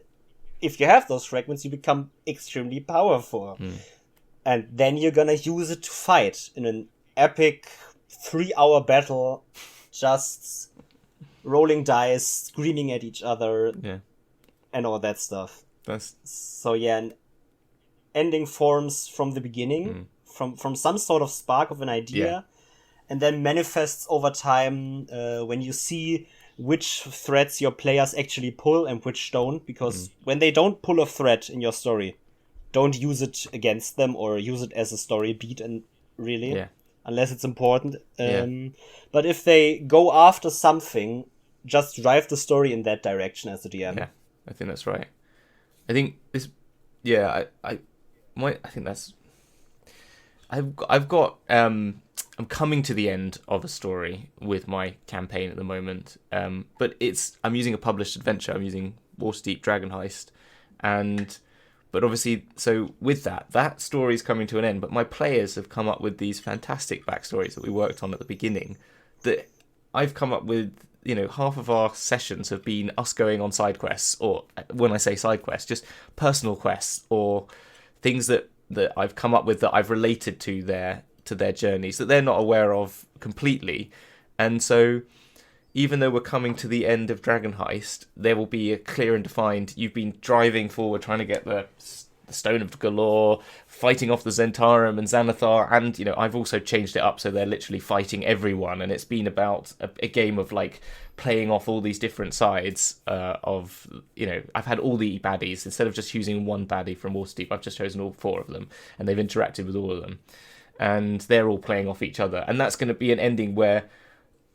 if you have those fragments, you become extremely powerful, and then you're gonna use it to fight in an epic 3-hour battle, just rolling dice, screaming at each other, and all that stuff. So an ending forms from the beginning. From some sort of spark of an idea, and then manifests over time when you see which threads your players actually pull and which don't, because when they don't pull a thread in your story, don't use it against them or use it as a story beat, and really, unless it's important. But if they go after something, just drive the story in that direction as a DM. Yeah, I think that's right. I think this... Yeah, I think that's. I've got I'm coming to the end of a story with my campaign at the moment. But I'm using a published adventure. I'm using Waterdeep Dragon Heist, but obviously, so with that story is coming to an end. But my players have come up with these fantastic backstories that we worked on at the beginning. That I've come up with. Half of our sessions have been us going on side quests, or when I say side quests, just personal quests or things that I've come up with that I've related to their journeys that they're not aware of completely. And so even though we're coming to the end of Dragon Heist, there will be a clear and defined, you've been driving forward trying to get the Stone of Galore, fighting off the Zentarum and Xanathar, and I've also changed it up so they're literally fighting everyone, and it's been about a game of like playing off all these different sides of I've had all the baddies. Instead of just choosing one baddie from Waterdeep, I've just chosen all 4 of them, and they've interacted with all of them, and they're all playing off each other. And that's going to be an ending where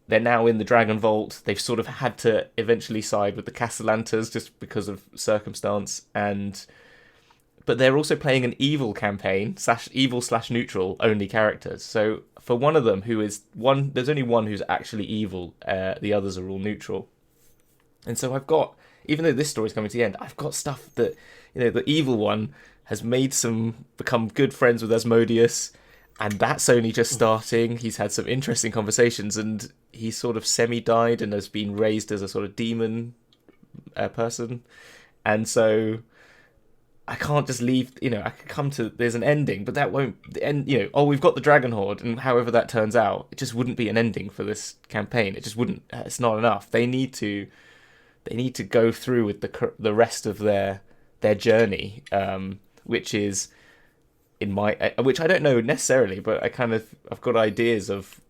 they're now in the Dragon Vault. They've sort of had to eventually side with the Castellantas just because of circumstance, but they're also playing an evil campaign, /evil/neutral only characters. So for one of them there's only one who's actually evil, the others are all neutral. And so I've got, even though this story's coming to the end, I've got stuff that, the evil one has become good friends with Asmodeus, and that's only just starting. He's had some interesting conversations, and he's sort of semi-died and has been raised as a sort of demon person. And so I can't just leave, I could come to, there's an ending, but that won't end, we've got the Dragon Horde, and however that turns out, it just wouldn't be an ending for this campaign. It just wouldn't, it's not enough. They need to go through with the rest of their journey, which is which I don't know necessarily, but I've got ideas of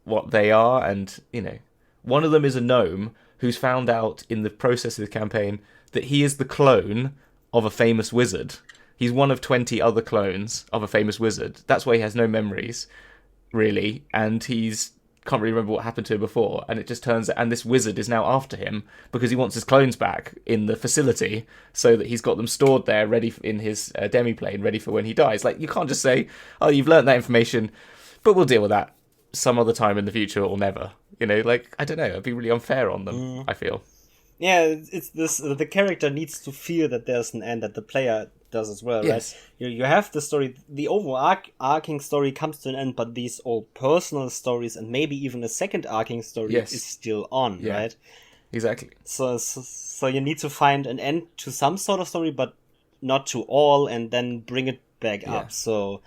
what they are, and, one of them is a gnome who's found out in the process of the campaign that he is the clone of a famous wizard. He's one of 20 other clones of a famous wizard. That's why he has no memories, really, and he's can't really remember what happened to him before. And it just turns out, and this wizard is now after him because he wants his clones back in the facility, so that he's got them stored there, ready in his demiplane, ready for when he dies. Like, you can't just say, "Oh, you've learnt that information, but we'll deal with that some other time in the future or never." I don't know. It'd be really unfair on them. I feel. Yeah, it's this. The character needs to feel that there's an end, that the player does as well, yes. Right? You have the story, the overarching story comes to an end, but these all personal stories and maybe even a second arcing story is still on, right? Exactly. So you need to find an end to some sort of story, but not to all, and then bring it back up. So,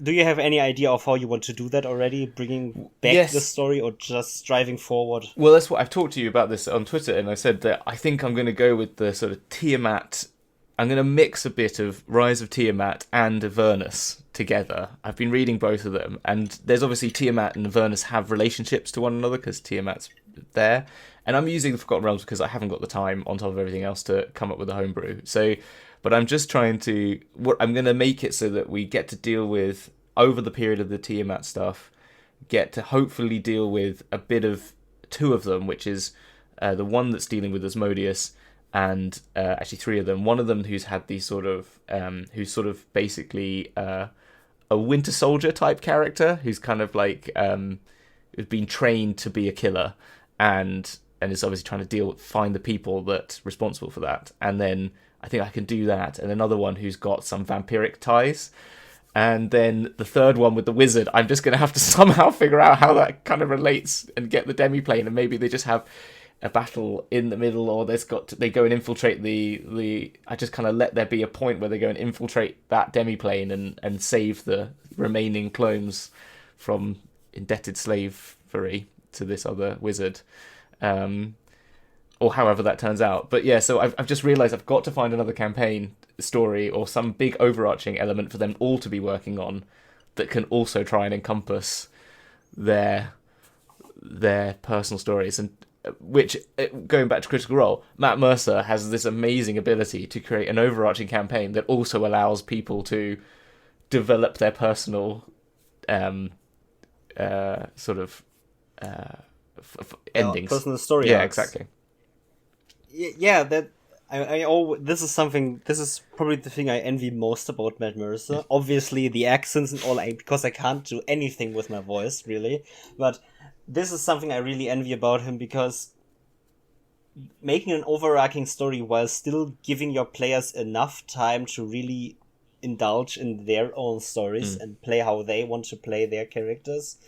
do you have any idea of how you want to do that already? Bringing back the story, or just driving forward? Well, that's what I've talked to you about this on Twitter, and I said that I think I'm going to go with the sort of Tiamat. I'm going to mix a bit of Rise of Tiamat and Avernus together. I've been reading both of them, and there's obviously Tiamat and Avernus have relationships to one another because Tiamat's there. And I'm using the Forgotten Realms because I haven't got the time on top of everything else to come up with a homebrew. But I'm just trying to... I'm going to make it so that we get to deal with, over the period of the Tiamat stuff, get to hopefully deal with a bit of 2 of them, which is the one that's dealing with Asmodeus, and actually 3 of them. One of them who's had these who's sort of basically a Winter Soldier type character, who's kind of like who's been trained to be a killer, and is obviously trying to find the people that's responsible for that. And then I think I can do that. And another one who's got some vampiric ties. And then the third one with the wizard, I'm just going to have to somehow figure out how that kind of relates and get the demiplane, and maybe they just have a battle in the middle, or they go and infiltrate the I just kind of let there be a point where they go and infiltrate that demiplane and save the remaining clones from indebted slavery to this other wizard, or however that turns out. But yeah, so I've just realised I've got to find another campaign story or some big overarching element for them all to be working on that can also try and encompass their personal stories. And which, going back to Critical Role, Matt Mercer has this amazing ability to create an overarching campaign that also allows people to develop their personal endings. Personal story arcs. Yeah, that This is probably the thing I envy most about Matt Mercer. Obviously, the accents and all, because I can't do anything with my voice, really. But this is something I really envy about him, because making an overarching story while still giving your players enough time to really indulge in their own stories and play how they want to play their characters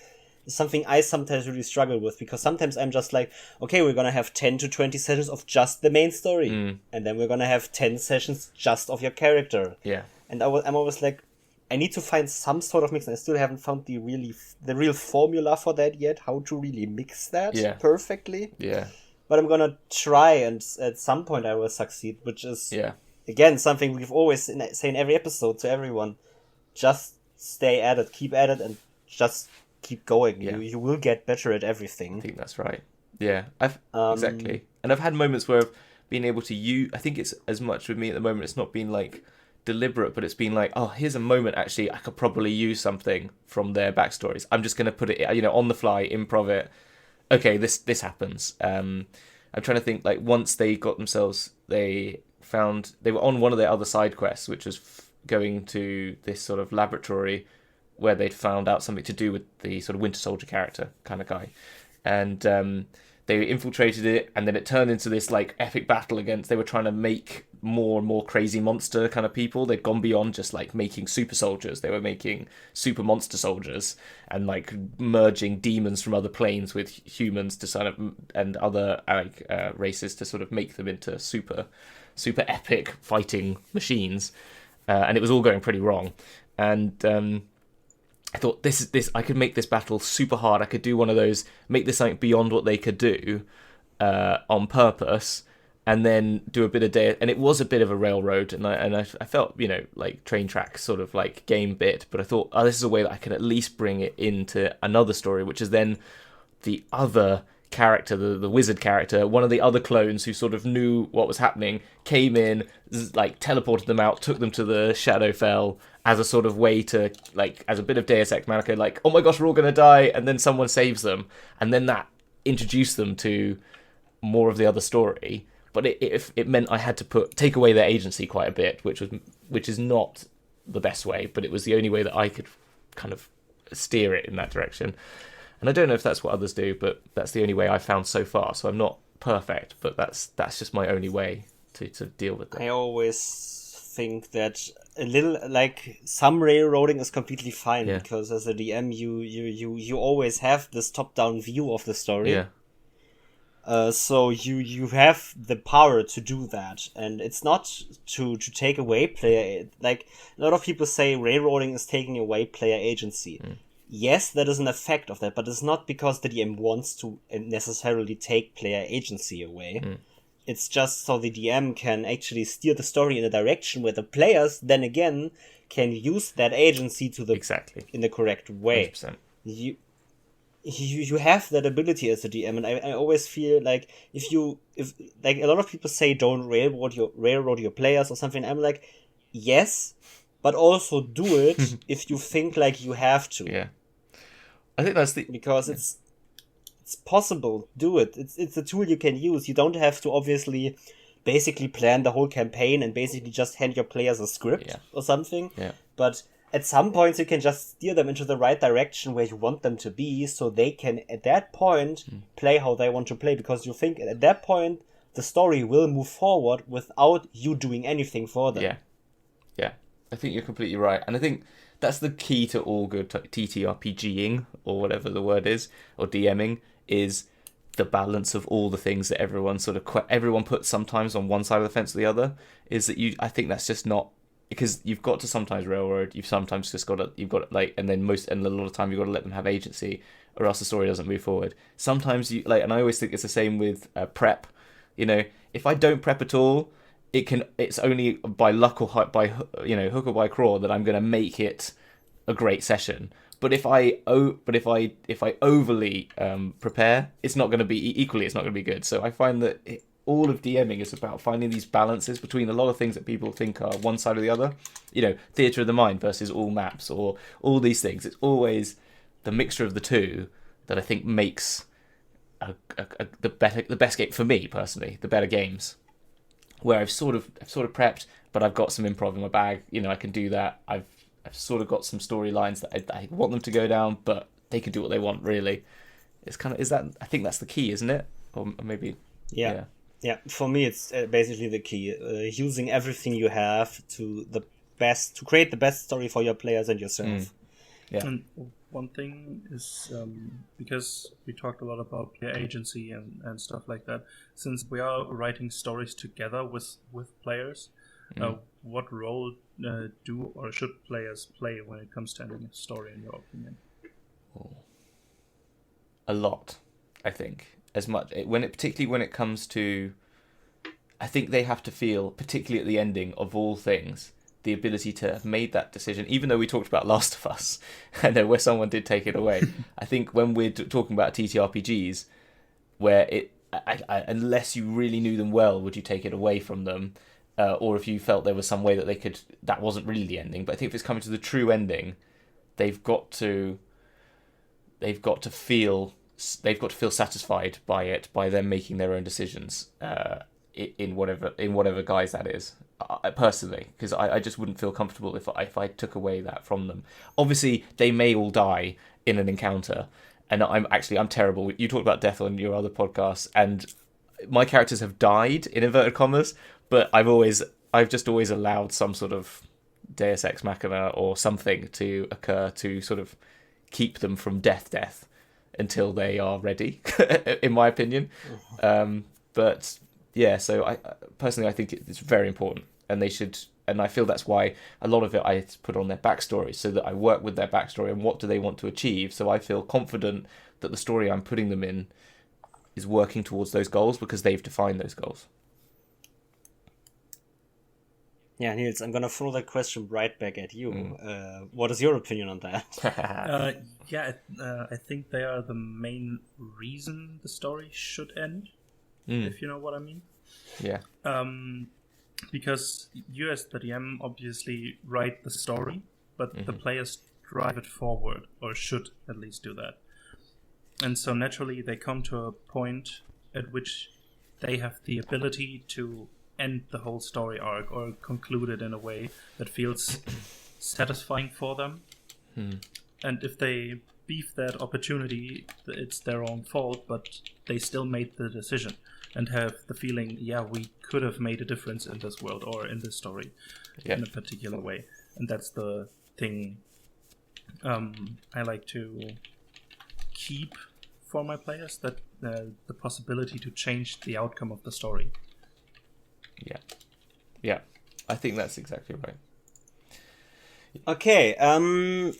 is something I sometimes really struggle with, because sometimes I'm just like, okay, we're gonna have 10 to 20 sessions of just the main story, and then we're gonna have 10 sessions just of your character. Yeah. And I'm always like, I need to find some sort of mix, and I still haven't found the real formula for that yet, how to really mix that perfectly. Yeah. But I'm gonna try, and at some point I will succeed, which is, again, something we've always say in every episode to everyone. Just stay at it, keep at it, and just keep going. Yeah. You will get better at everything. I think that's right. Yeah, exactly. And I've had moments where I've been able to use. I think it's as much with me at the moment. It's not been like deliberate, but it's been like, oh, here's a moment. Actually, I could probably use something from their backstories. I'm just gonna put it, on the fly, improv it. Okay, this happens. I'm trying to think. Like once they got themselves, they were on one of their other side quests, which was going to this sort of laboratory where they'd found out something to do with the sort of Winter Soldier character kind of guy. And they infiltrated it, and then it turned into this like epic battle against, they were trying to make more and more crazy monster kind of people. They'd gone beyond just like making super soldiers. They were making super monster soldiers and like merging demons from other planes with humans to sort of, and other like races to sort of make them into super epic fighting machines. And it was all going pretty wrong. And I thought this I could make this battle super hard. I could do one of those, make this something beyond what they could do on purpose, and then do a bit of and it was a bit of a railroad, and I felt like train track sort of like game bit, but I thought, oh, this is a way that I can at least bring it into another story, which is then the other character, the wizard character, one of the other clones who sort of knew what was happening, came in, like teleported them out, took them to the Shadowfell as a sort of way to, like, as a bit of Deus Ex Machina, like, oh my gosh, we're all going to die, and then someone saves them, and then that introduced them to more of the other story. But it meant I had to take away their agency quite a bit, which is not the best way, but it was the only way that I could kind of steer it in that direction. And I don't know if that's what others do, but that's the only way I've found so far. So I'm not perfect, but that's just my only way to deal with it. I always think that a little, like, some railroading is completely fine, because as a DM, you always have this top-down view of the story. Yeah. So you have the power to do that, and it's not to take away player. Like, a lot of people say railroading is taking away player agency. Yes, that is an effect of that, but it's not because the DM wants to necessarily take player agency away. It's just so the DM can actually steer the story in a direction where the players, then again, can use that agency in the correct way. 100%. You have that ability as a DM, and I always feel like if like a lot of people say don't railroad your players or something, I'm like, yes, but also do it if you think like you have to. Yeah. I think that's because it's possible. Do it. It's a tool you can use. You don't have to obviously basically plan the whole campaign and basically just hand your players a script or something. Yeah. But at some points you can just steer them into the right direction where you want them to be, so they can at that point play how they want to play, because you think at that point the story will move forward without you doing anything for them. Yeah. I think you're completely right. And I think that's the key to all good TTRPGing, or whatever the word is, or DMing, is the balance of all the things that everyone everyone puts sometimes on one side of the fence or the other. Is that I think that's just not, because you've got to sometimes railroad, you've sometimes just got to, like, and then a lot of time you've got to let them have agency, or else the story doesn't move forward. Sometimes and I always think it's the same with prep. If I don't prep at all, it's only by luck or by hook or by claw that I'm going to make it a great session. But if I overly prepare, it's not going to be equally. It's not going to be good. So I find that all of DMing is about finding these balances between a lot of things that people think are one side or the other. Theatre of the mind versus all maps, or all these things. It's always the mixture of the two that I think makes the best game for me personally. The better games. where I've sort of prepped, but I've got some improv in my bag. I can do that. I've sort of got some storylines that I want them to go down, but they can do what they want. Really, it's kind of I think that's the key, isn't it? Or maybe yeah. For me, it's basically the key. Using everything you have to create the best story for your players and yourself. Yeah. And one thing is, because we talked a lot about player agency and stuff like that, since we are writing stories together with players, what role do or should players play when it comes to ending a story, in your opinion? A lot, I think. Particularly when it comes to, I think they have to feel, particularly at the ending of all things, the ability to have made that decision. Even though we talked about Last of Us, I know where someone did take it away. I think when we're talking about TTRPGs, where unless you really knew them well, would you take it away from them, or if you felt there was some way that that wasn't really the ending. But I think if it's coming to the true ending, they've got to feel satisfied by it, by them making their own decisions, in whatever guise that is. Personally, because I just wouldn't feel comfortable if I took away that from them. Obviously, they may all die in an encounter, and I'm terrible. You talked about death on your other podcasts, and my characters have died in inverted commas, but I've just always allowed some sort of Deus Ex Machina or something to occur to sort of keep them from death until they are ready, in my opinion. But yeah, so I personally think it's very important, and they should. And I feel that's why a lot of it I put on their backstory, so that I work with their backstory and what do they want to achieve. So I feel confident that the story I'm putting them in is working towards those goals because they've defined those goals. Yeah, Nils, I'm gonna throw that question right back at you. What is your opinion on that? I think they are the main reason the story should end, if you know what I mean. Yeah. Because you as the DM obviously write the story, but the players drive it forward, or should at least do that. And so naturally they come to a point at which they have the ability to end the whole story arc or conclude it in a way that feels satisfying for them. And if they beef that opportunity, it's their own fault, but they still made the decision and have the feeling, we could have made a difference in this world or in this story in a particular way. And that's the thing I like to keep for my players, that the possibility to change the outcome of the story. Yeah, I think that's exactly right. Okay,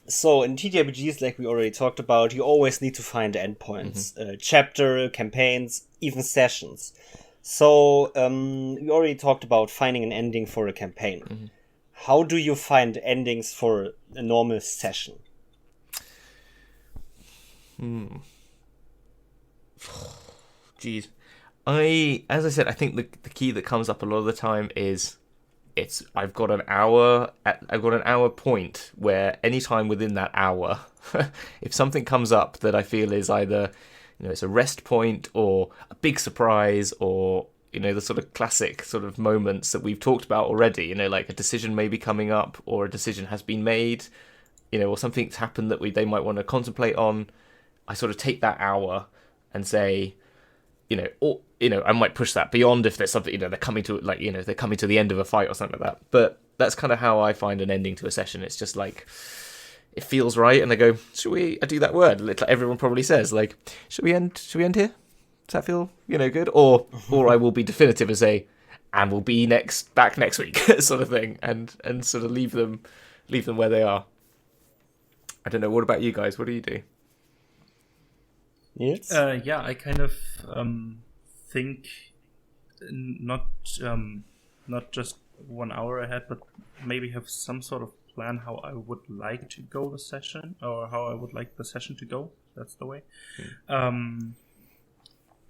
so in TTRPGs, like we already talked about, you always need to find endpoints, chapter, campaigns, even sessions. So we already talked about finding an ending for a campaign. How do you find endings for a normal session? Jeez. As I said, I think the key that comes up a lot of the time is I've got an hour point where anytime within that hour, if something comes up that I feel is either, it's a rest point or a big surprise, or, the sort of classic sort of moments that we've talked about already, like a decision may be coming up, or a decision has been made, or something's happened that they might want to contemplate on, I sort of take that hour and say, I might push that beyond if there's something, they're coming to, they're coming to the end of a fight or something like that. But that's kind of how I find an ending to a session. It's just like, it feels right, and I go, I do that word. Like everyone probably says, like, should we end here? Does that feel, good? Or I will be definitive and say, and we'll be back next week, sort of thing, and sort of leave them where they are. I don't know. What about you guys? What do you do? Yes. I kind of think not just 1 hour ahead, but maybe have some sort of plan how I would like to go the session, or how I would like the session to go. That's the way.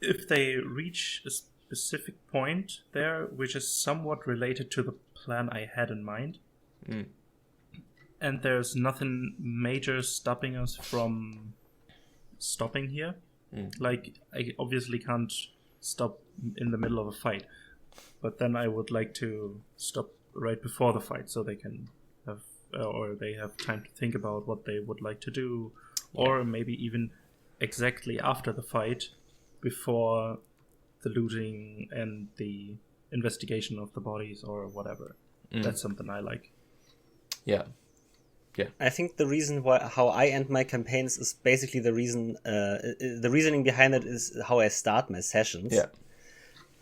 If they reach a specific point there, which is somewhat related to the plan I had in mind, and there's nothing major stopping us from stopping here. Like, I obviously can't stop in the middle of a fight, but then I would like to stop right before the fight so they can have or they have time to think about what they would like to do, or maybe even exactly after the fight, before the looting and the investigation of the bodies or whatever. That's something I like. Yeah. I think the reason how I end my campaigns is basically the reasoning behind it is how I start my sessions. Yeah.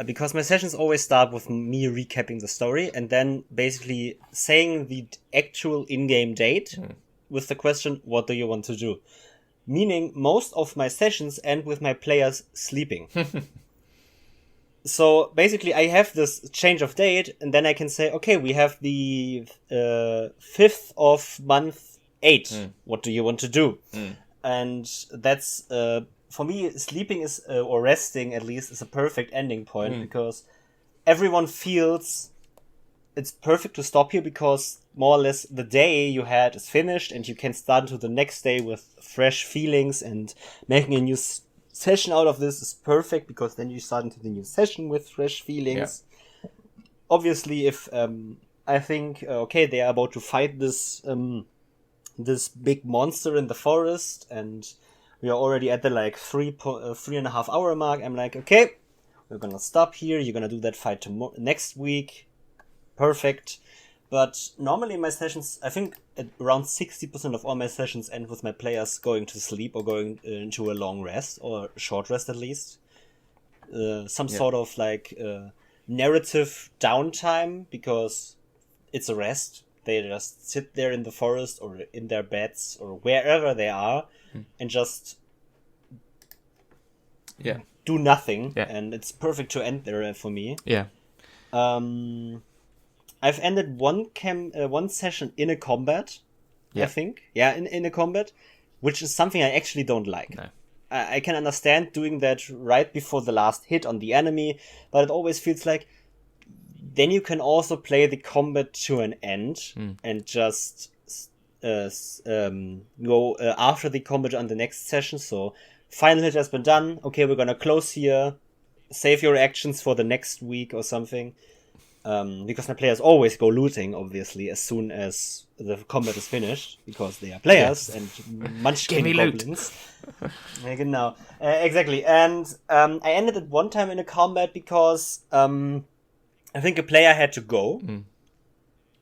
Because my sessions always start with me recapping the story and then basically saying the actual in-game date with the question, what do you want to do? Meaning most of my sessions end with my players sleeping. So basically I have this change of date and then I can say, okay, we have the 5th of month 8. What do you want to do? And that's, for me, sleeping is, or resting at least, is a perfect ending point because everyone feels it's perfect to stop here because more or less the day you had is finished and you can start into the next day with fresh feelings, and making a new session out of this is perfect because then you start into the new session with fresh feelings. Yeah. Obviously, if I think they are about to fight this this big monster in the forest, and we are already at the 3.5 hour mark. I'm like, okay, we're gonna stop here. You're gonna do that fight next week. Perfect. But normally my sessions, I think around 60% of all my sessions end with my players going to sleep or going into a long rest, or short rest at least. Some sort of narrative downtime, because it's a rest. They just sit there in the forest or in their beds or wherever they are and just do nothing. Yeah. And it's perfect to end there for me. Yeah. I've ended one session in a combat, I think. Yeah, in a combat, which is something I actually don't like. No. I can understand doing that right before the last hit on the enemy, but it always feels like then you can also play the combat to an end and just go after the combat on the next session. So final hit has been done. Okay, we're gonna close here. Save your actions for the next week or something. Because my players always go looting, obviously, as soon as the combat is finished, because they are players and munchkin goblins. Genau. Exactly. And I ended it one time in a combat because I think a player had to go.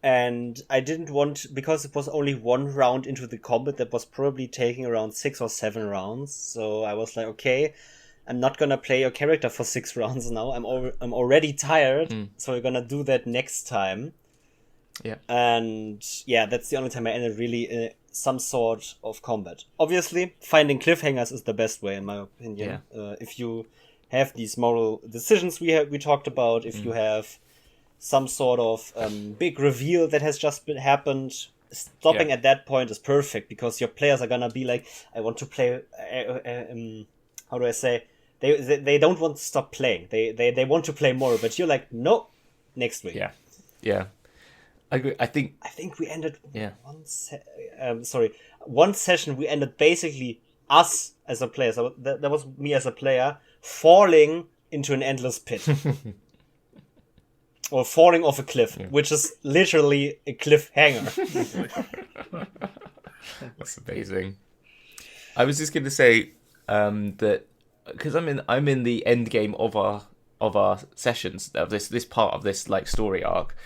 And I didn't want, because it was only one round into the combat that was probably taking around 6 or 7 rounds. So I was like, okay, I'm not gonna play your character for 6 rounds now. I'm already tired, so we're gonna do that next time. Yeah. And yeah, that's the only time I ended really some sort of combat. Obviously, finding cliffhangers is the best way, in my opinion. Yeah. If you have these moral decisions we talked about, if you have some sort of big reveal that has just happened, stopping at that point is perfect, because your players are gonna be like, I want to play. How do I say? They don't want to stop playing. They want to play more, but you're like, no, next week. Yeah, yeah. I agree. I think we ended one session. We ended basically us as a player. So that was me as a player falling into an endless pit, or falling off a cliff, which is literally a cliffhanger. That's amazing. I was just going to say that. Because I'm in the end game of our sessions, of this part of this story arc,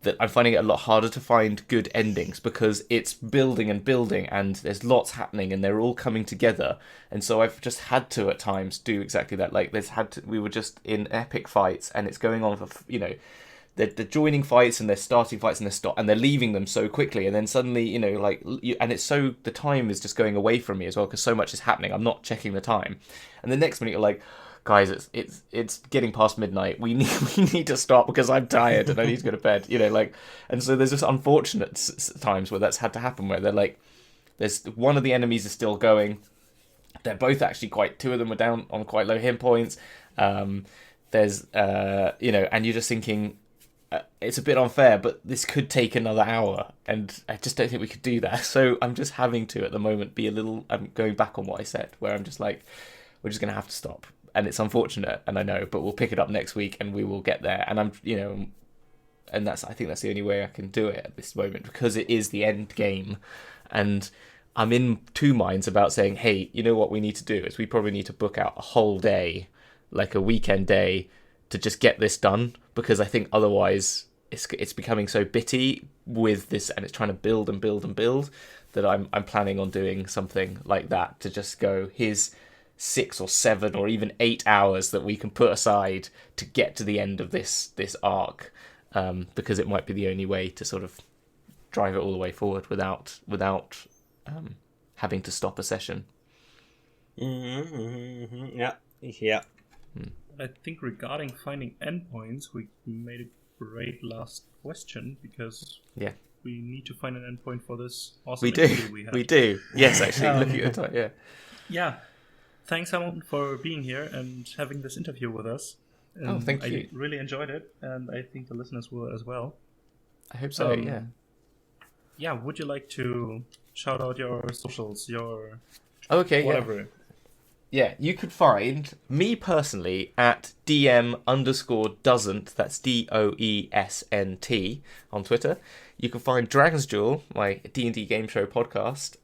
that I'm finding it a lot harder to find good endings, because it's building and building and there's lots happening and they're all coming together, and so I've just had to at times do exactly that. We were just in epic fights and it's going on for they're joining fights and they're starting fights and they're leaving them so quickly, and then suddenly and it's so the time is just going away from me as well, because so much is happening. I'm not checking the time, and the next minute you're like, guys, it's getting past midnight. We need to stop because I'm tired and I need to go to bed. And so there's just unfortunate times where that's had to happen, where they're like, there's one of the enemies is still going. They're both actually two of them were down on quite low hit points. There's and you're just thinking, it's a bit unfair, but this could take another hour, and I just don't think we could do that. So I'm just having to, at the moment, I'm going back on what I said, where I'm just like, we're just going to have to stop. and it's unfortunate, and I know, but we'll pick it up next week, and we will get there. And and I think that's the only way I can do it at this moment, because it is the end game, and I'm in two minds about saying, hey, you know what we need to do is we probably need to book out a whole day, like a weekend day, to just get this done, because I think otherwise it's becoming so bitty with this, and it's trying to build and build and build, that I'm planning on doing something like that, to just go, here's 6 or 7 or even 8 hours that we can put aside to get to the end of this arc, because it might be the only way to sort of drive it all the way forward without having to stop a session. Yeah. I think regarding finding endpoints, we made a great last question, because we need to find an endpoint for this awesome interview we have. We do. Yes, actually, looking at the time, yeah. Yeah. Thanks, Hamilton, for being here and having this interview with us. Thank you. I really enjoyed it, and I think the listeners will as well. I hope so, yeah. Yeah, would you like to shout out your socials, your whatever? Yeah, you could find me personally at DM_doesn't, that's DOESNT on Twitter. You can find Dragons Duel, my D&D Gameshow podcast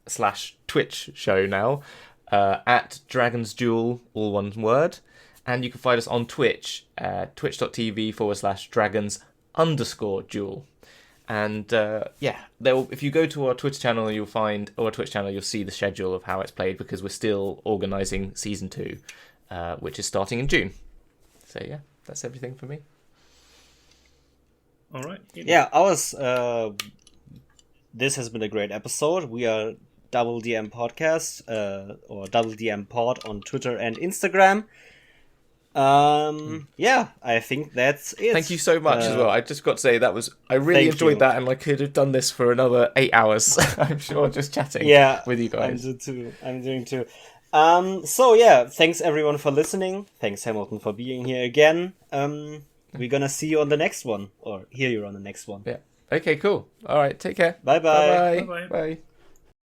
/ Twitch show now, at Dragons Duel, all one word. And you can find us on Twitch, twitch.tv/dragons_duel. And if you go to our Twitter channel, you'll see the schedule of how it's played, because we're still organising season 2, which is starting in June. So yeah, that's everything for me. All right. Yeah, this has been a great episode. We are DoubleDM Podcast, or DoubleDM Pod on Twitter and Instagram. I think that's it. Thank you so much as well. I just got to say I really enjoyed that, and I could have done this for another 8 hours. I'm sure, just chatting with you guys. I'm doing too. Thanks everyone for listening. Thanks, Hamilton, for being here again. We're gonna see you on the next one, or hear you on the next one. Yeah. Okay, cool. All right, take care. Bye-bye. Bye-bye. Bye.